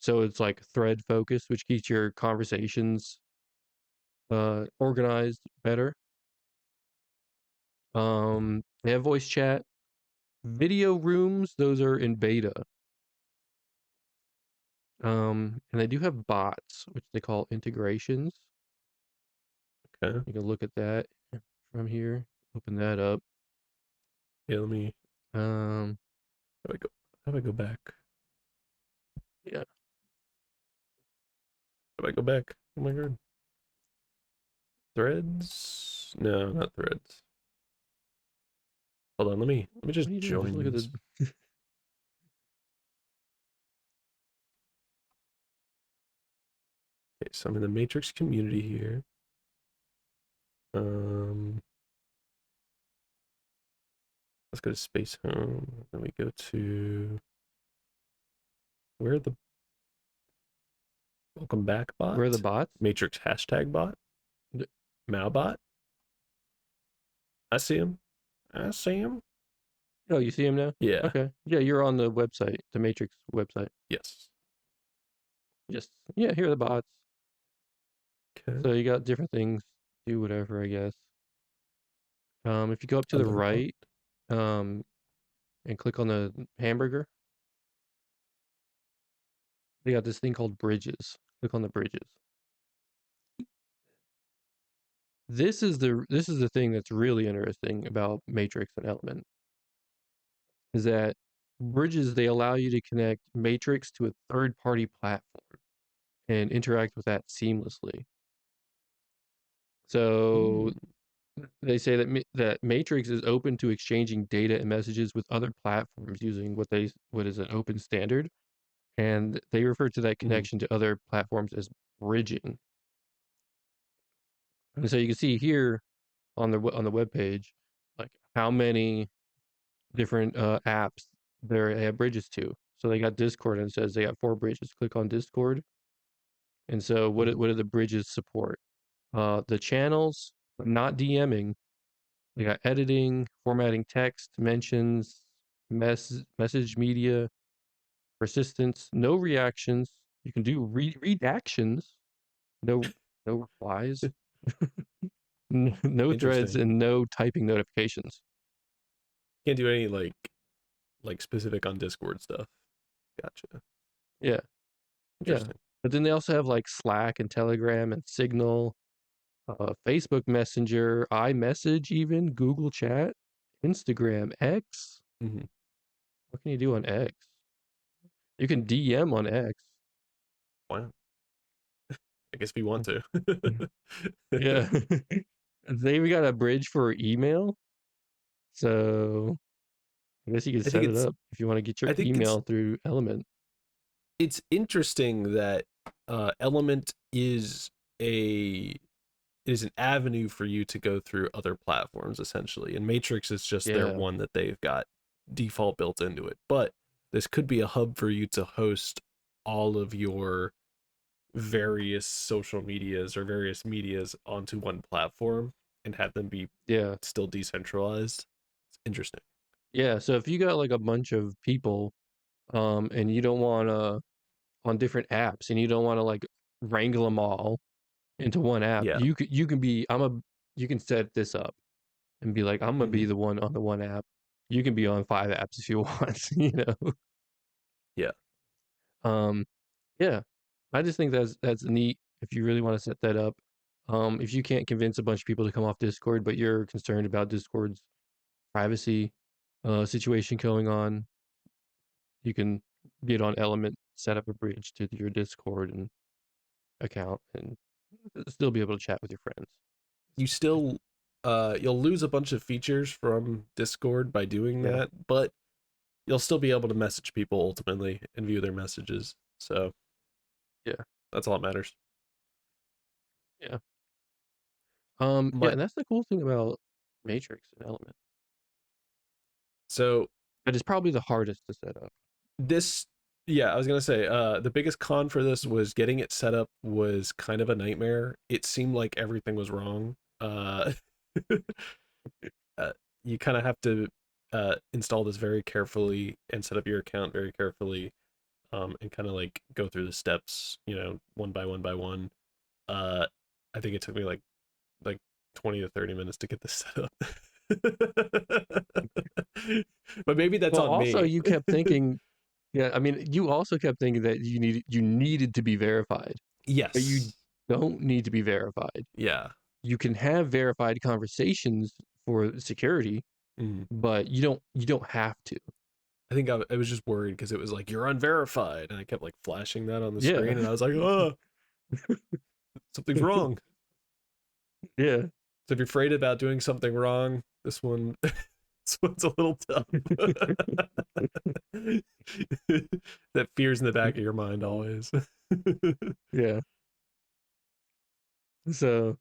So it's like thread focused, which keeps your conversations organized better. They have voice chat, video rooms, those are in beta. And they do have bots, which they call integrations. Okay. You can look at that from here. Open that up. Yeah, let me Um, how do I go how do I go back? yeah. How do I go back? Oh my god. Threads? No, not threads. Hold on, let me What just are you doing? Just join look at the. these. Okay, so I'm in the Matrix community here. Um, let's go to Space Home. Then we go to where are the welcome back Where are the bot? bots? Matrix hashtag bot? Th- Maobot? I see him. I see him. Oh, you see him now? Yeah. Okay. Yeah, you're on the website, the Matrix website. Yes. Just yeah, here are the bots. Okay. So you got different things. Do whatever, I guess. If you go up to the Alert bot. right, um, and click on the hamburger, they got this thing called bridges. Click on the bridges. This is the thing that's really interesting about Matrix and Element is that bridges they allow you to connect Matrix to a third party platform and interact with that seamlessly. So Mm, they say that that Matrix is open to exchanging data and messages with other platforms using what is an open standard, and they refer to that mhm, connection to other platforms as bridging. And so you can see here on on the web page, like how many different apps they have bridges to. So they got Discord and it says they got 4 bridges. Click on Discord, and so mhm. what do the bridges support? The channels, not DMing, We got editing, formatting text, mentions, message media, persistence, no reactions. You can do redactions, no replies, no threads, Interesting. and no typing notifications. Can't do any like specific on Discord stuff. Gotcha. Yeah, yeah. Interesting. But then they also have like Slack and Telegram and Signal, Facebook Messenger, iMessage, even Google Chat, Instagram, X. Hmm. What can you do on X? You can DM on X. Wow. I guess if you want to. Yeah. They even got a bridge for email. So I guess you can I think set it it's up if you want to get your I think email through Element. it's interesting that Element a is an avenue for you to go through other platforms essentially, and Matrix is just their Yeah. one that they've got default built into it. But this could be a hub for you to host all of your various social medias or various medias onto one platform and have them be Yeah. still decentralized. It's interesting. Yeah. So if you got like a bunch of people, and you don't want to on different apps and you don't want to like wrangle them all into one app, Yeah. you can be you can set this up and be like, I'm gonna Hmm. be the one on the one app. You can be on 5 apps if you want, you know. Yeah. Um, yeah. I just think that's neat if you really want to set that up. If you can't convince a bunch of people to come off Discord, but you're concerned about Discord's privacy situation going on, you can get on Element, set up a bridge to your Discord and account, and still be able to chat with your friends. You still you'll lose a bunch of features from Discord by doing Yeah, that, but you'll still be able to message people ultimately and view their messages. So yeah, that's all that matters. yeah. Yeah, But and that's the cool thing about Matrix and Element. so But it's probably the hardest to set up. this yeah, I was gonna say the biggest con for this was getting it set up was kind of a nightmare. It seemed like everything was wrong. Uh, you kind of have to install this very carefully and set up your account very carefully, and kind of like go through the steps, one by one by one. uh I think it took me like 20 to 30 minutes to get this set up. But maybe that's Well, on also me. you kept thinking, yeah, I mean, you also kept thinking that you needed to be verified, but you Yes. don't need to be verified. Yeah. You can have verified conversations for security, Mhm. but you don't have to. I think I was just worried because it was like you're unverified, and I kept like flashing that on the Yeah. screen, and I was like, oh, something's wrong. Yeah. So if you're afraid about doing something wrong, this one this one's a little tough. That fear's in the back of your mind always. Yeah. So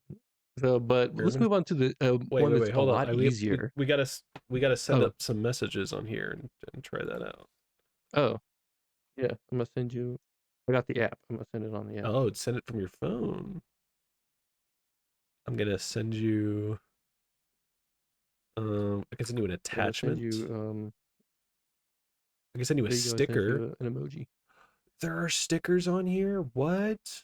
but let's Everyone, move on to the wait, one wait, that's wait, a hold on. lot easier. We gotta send Oh, up some messages on here and try that out. oh, yeah. I'm gonna send you. I got the app. I'm gonna send it on the app. Oh, send it from your phone. I'm gonna send you. I can send you an I'm gonna send attachment. you. I can send you a There you go. I sent sticker. you an emoji. There are stickers on here. What?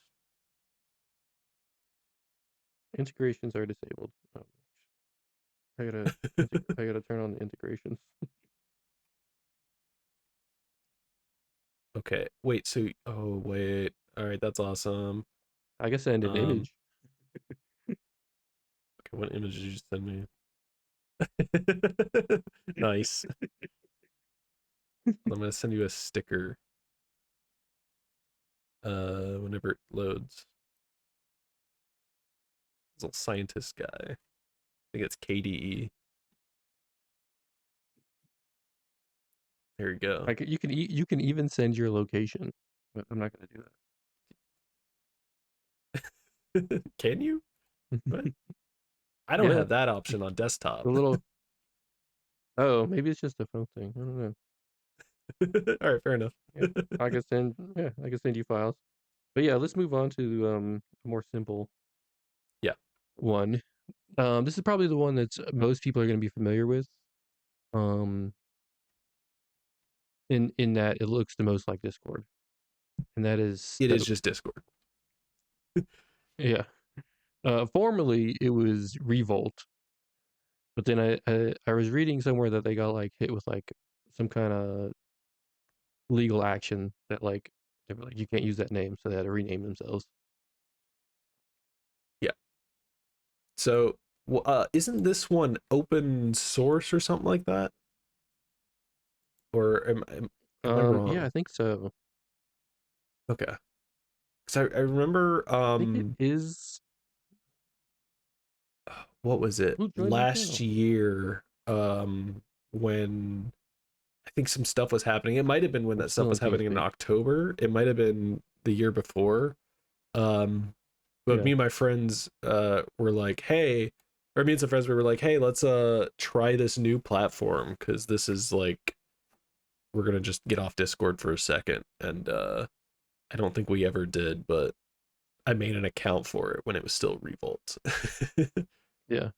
Integrations are disabled. Oh, I gotta. I gotta turn on the integrations. Okay. Wait. So. Oh wait. All right. That's awesome. I can send an Um. image. Okay. What image did you send me? Nice. I'm gonna send you a sticker. Whenever it loads. This little scientist guy. I think it's KDE. There you go. You can even send your location, but I'm not gonna do Can you? What? that. I don't Yeah, have that option on desktop. the little. Oh, maybe it's just a phone thing. I don't know. All right, fair enough. Yeah, I can send. Yeah, I can send you files. But yeah, let's move on to a more simple Yeah. one. This is probably the one that's most people are going to be familiar with. Um, in that it looks the most like Discord, and that is It is Stoke. just Discord. Yeah. Formerly it was Revolt, but then I was reading somewhere that they got like hit with like some kind of legal action that like they were like you can't use that name, so they had to rename themselves. Yeah. So, isn't this one open source or something like that? Or am I Yeah, wrong? I think so. Okay. Because I remember, I think it is. what was it? Who joined my Last channel? year, when I think some stuff was happening. It might have been when I'm that stuff still was in happening in TeamSpeak. October. It might have been the year before. Um, but Yeah, me and my friends were like, hey, or me and some friends we were like, hey, let's try this new platform because this is like we're gonna just get off Discord for a second. And I don't think we ever did, but I made an account for it when it was still Revolt. It's yeah.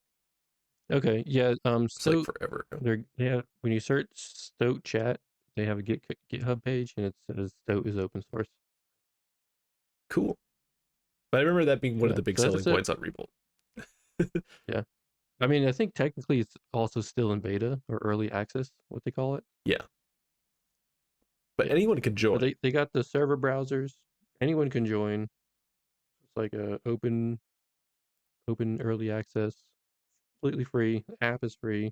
Okay, yeah. like Stoke, forever ago. yeah. When you search Stoke chat, they have a GitHub page, and it says Stoke is open source. Cool. But I remember that being one of Yeah, the big so selling that's it. points on Revolt. Yeah, I mean, I think technically it's also still in beta or early access, what they call it. Yeah. But Yeah, anyone can but join. they got the server browsers. Anyone can join. It's like a open early access, completely free. The app is free.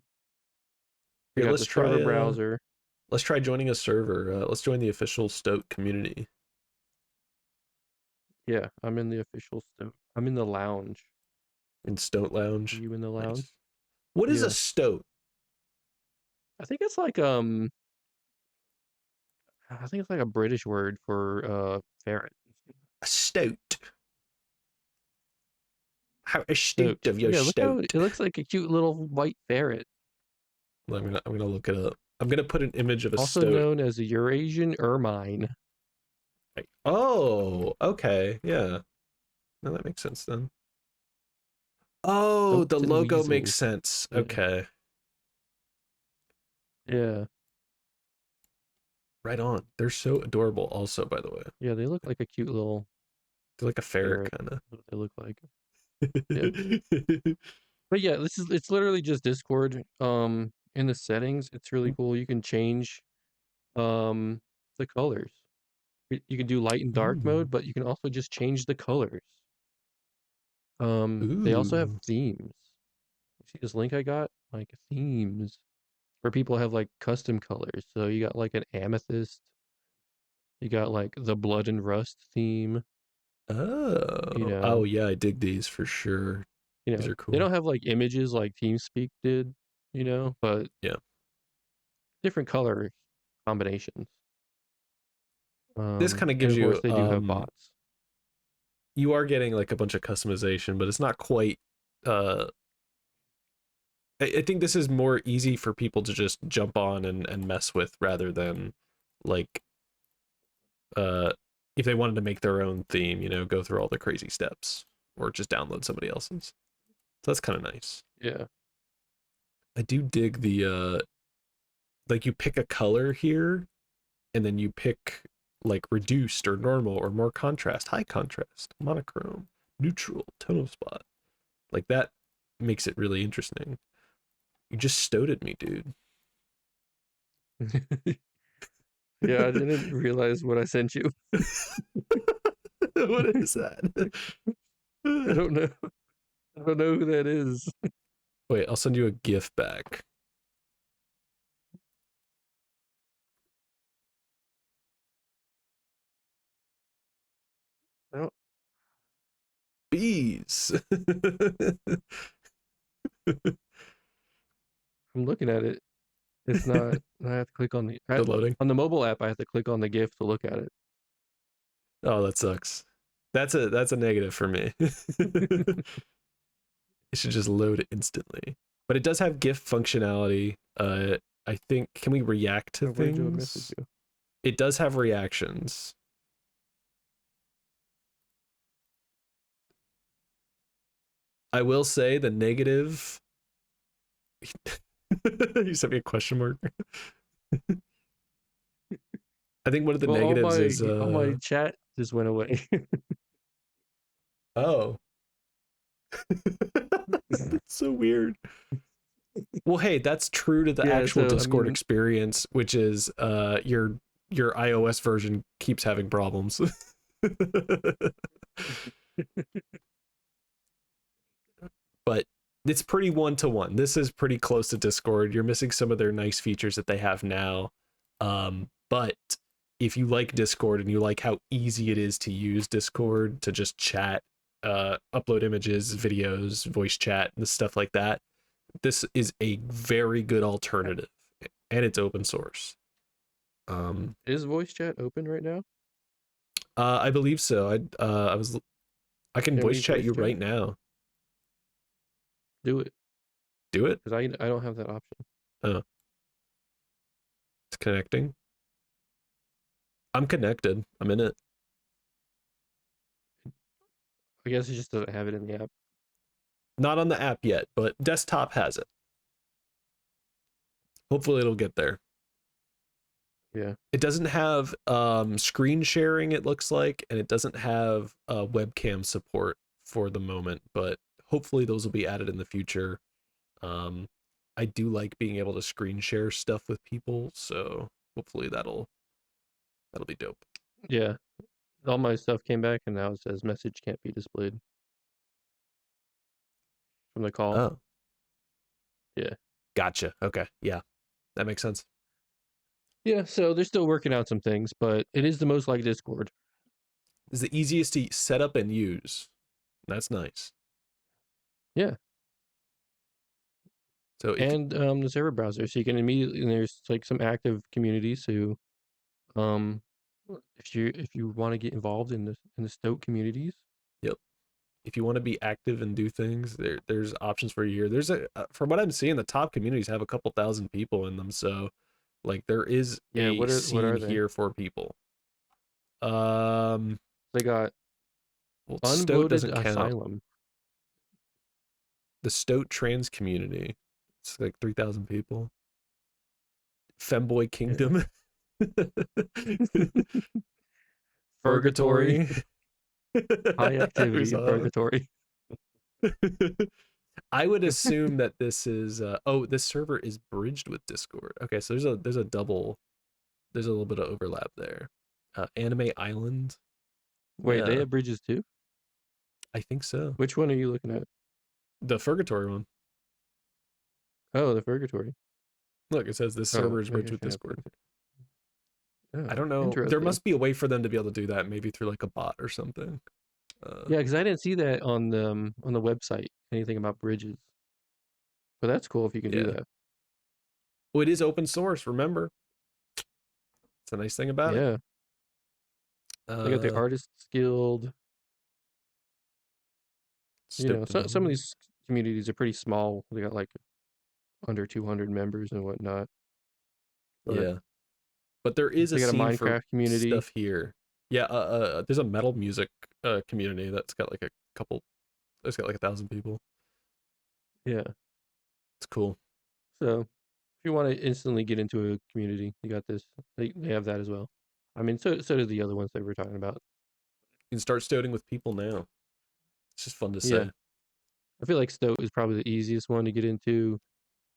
They Here, got the server browser. let's try joining a server. Let's join the official Stoke community Yeah, I'm in the official Stoke. I'm in the lounge. in Stoke Are Lounge. you in the lounge? Nice. What is a Yeah. stoat? I think it's like I think it's like a British word for ferret. A stoat. How astute Stoked. of your Yeah, look how stoat. it looks like a cute little white ferret. I'm gonna look it up. I'm gonna put an image of a Also stoat. known as a Eurasian ermine. Oh, okay, yeah. No, that makes sense then. Oh, the Stoats and logo makes weasels. sense. Yeah. Okay, Yeah. right on. They're so adorable. Also, by the way, Yeah, they look like a cute little they're like a ferret ferret. kind That's what they look like. Yeah. of. But yeah, it's literally just Discord. In the settings, it's really cool. You can change um the colors. You can do light and dark Ooh. mode, but you can also just change the colors. They also have Ooh. themes. You see this link I got? Like themes where people have like custom colors. So you got like an amethyst, you got like the blood and rust theme, you Oh. Oh know. yeah, I dig these for sure. These are They cool. don't have like images like TeamSpeak did, but Yeah. different color combinations. This kind of And gives of course you they do have bots. you are getting like a bunch of customization, but it's not quite uh I think this is more easy for people to just jump on and mess with rather than like uh if they wanted to make their own theme, go through all the crazy steps or just download somebody else's. So that's kind of nice. Yeah. I do dig the like you pick a color here and then you pick like reduced or normal or more contrast, high contrast, monochrome, neutral, tonal spot. Like that makes it really interesting. You just stoated me, dude. Yeah, I didn't realize what I sent you. What is that? I don't know. I don't know who that is. Wait, I'll send you a GIF back. I don't, Bees. I'm looking at it. It's not. I have to click on Still loading. on the mobile app. I have to click on the GIF to look at Oh, that sucks. That's a negative for me. It it. should just load instantly. But it does have GIF functionality. I think can we react to Where'd you message things? you? It does have reactions. I will say the negative. You sent me a question mark. I think one of the Well, negatives is all my chat just went away. oh. That's so weird. Well, hey, that's true to the Yeah, actual so I Discord mean, experience, which is your iOS version keeps having problems. But it's pretty one to one. This is pretty close to Discord. You're missing some of their nice features that they have now. But if you like Discord and you like how easy it is to use Discord to just chat, upload images, videos, voice chat, and stuff like that, this is a very good alternative, and it's open source. is voice chat open right now? I believe so. I can Can voice we chat voice you chat? right now. Do it, Do it. because I don't have that option. Oh, it's connecting. I'm connected. I'm in it. I guess it just doesn't have it in the app. Not on the app yet, but desktop has it. Hopefully it'll get there. Yeah. It doesn't have screen sharing, it looks like, and it doesn't have webcam support for the moment, but hopefully those will be added in the future. Um, I do like being able to screen share stuff with people, so hopefully that'll be dope. Yeah. All my stuff came back and now it says message can't be displayed from the call. Oh, Yeah. gotcha. Okay, yeah, that makes sense. Yeah, so they're still working out some things, but it is the most like Discord. It's the easiest to set up and use. That's nice. Yeah. So if And the server browser. So you can immediately, and there's like some active communities who um if you want to get involved in the Stoke communities. yep, if you want to be active and do things, there's options for you here. There's from what I'm seeing, the top communities have a couple thousand people in them, so like there is Yeah, a what scene are they? here for people. Um, They got well, Stoat Unvoted doesn't count. Asylum. The Stoat trans community, it's like 3,000 people. Femboy Yeah. Kingdom, Purgatory. Purgatory. High We activity in saw Purgatory. that. I would assume that this is oh, this server is bridged with Discord. Okay, so there's a little bit of overlap there. Anime Island. Wait, they Yeah, have bridges too? I think so. Which one are you looking at? The Purgatory one. Oh, the Purgatory. Look, it says this Oh, server is I bridged guess with you're not Discord. I Oh, don't know. There interesting. must be a way for them to be able to do that, maybe through like a bot or something. Yeah, because I didn't see that on the website, anything about bridges. But that's cool if you can do Yeah. that. Well, it is open source, remember? It's a nice thing about it. Yeah. They got the Uh, Artists Guild. You know, Stoat some of development. these communities are pretty small. They got like under 200 members and whatnot. But Yeah. But there is a they got a scene for Minecraft community. stuff here. Yeah, there's a metal music community that's got like a couple, it's got like 1,000 people. Yeah. It's cool. So if you want to instantly get into a community, you got this. They have that as well. I mean, so do the other ones that we're talking about. You can start stoating with people now. It's just fun to Yeah. say. I feel like Stoat is probably the easiest one to get into.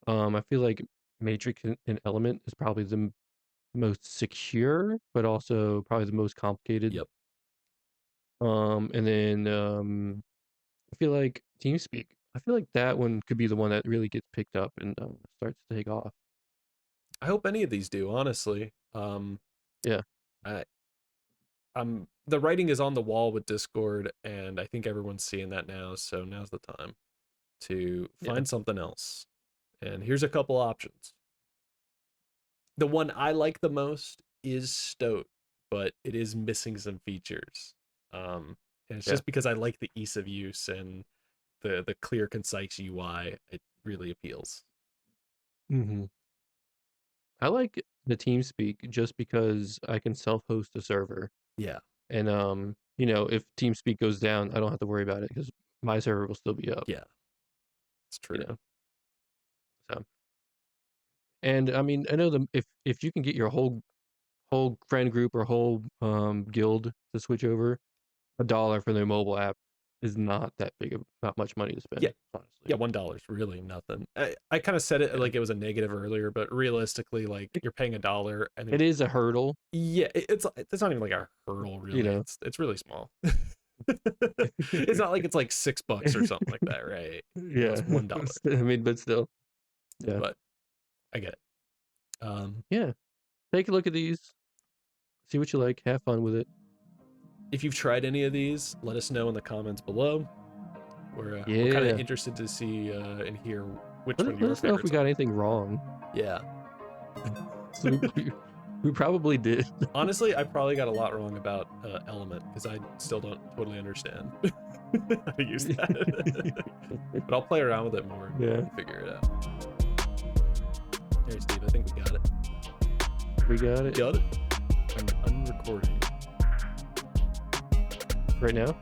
I feel like Matrix and Element is probably the most secure, but also probably the most complicated. Yep. And then I feel like TeamSpeak. I feel like that one could be the one that really gets picked up and starts to take off. I hope any of these do, honestly. Yeah, I the writing is on the wall with Discord, and I think everyone's seeing that now, so now's the time to yeah, find something else. And here's a couple options. The one I like the most is Stoat, but it is missing some features. And it's yeah. just because I like the ease of use and the clear, concise UI. It really appeals. hmm I like the TeamSpeak just because I can self-host a server, Yeah. and you know, if TeamSpeak goes down, I don't have to worry about it because my server will still be up. Yeah, it's true. You know. So, and I mean, I know if you can get your whole friend group or whole guild to switch over, $1 for their mobile app is not that big of not much money to spend. Yeah. Honestly. Yeah, $1 is really nothing. I kind of said it Yeah. like it was a negative earlier, but realistically, like you're paying $1, and It is a hurdle. yeah, it's not even like a hurdle really. You know. It's really small. It's not like it's like $6 or something like that, right? Yeah, it's $1. I mean, but still, yeah, But I get it. yeah. Take a look at these, see what you like, have fun with it. If you've tried any of these, let us know in the comments below. We're kind Yeah. of interested to see and hear which one Let your us know if we favorites got are. anything wrong. Yeah. We probably did. Honestly, I probably got a lot wrong about Element because I still don't totally understand how to use that. But I'll play around with it more and figure it out. Hey, Steve, I think we got it. We got it. Got it? I'm unrecording. Right now?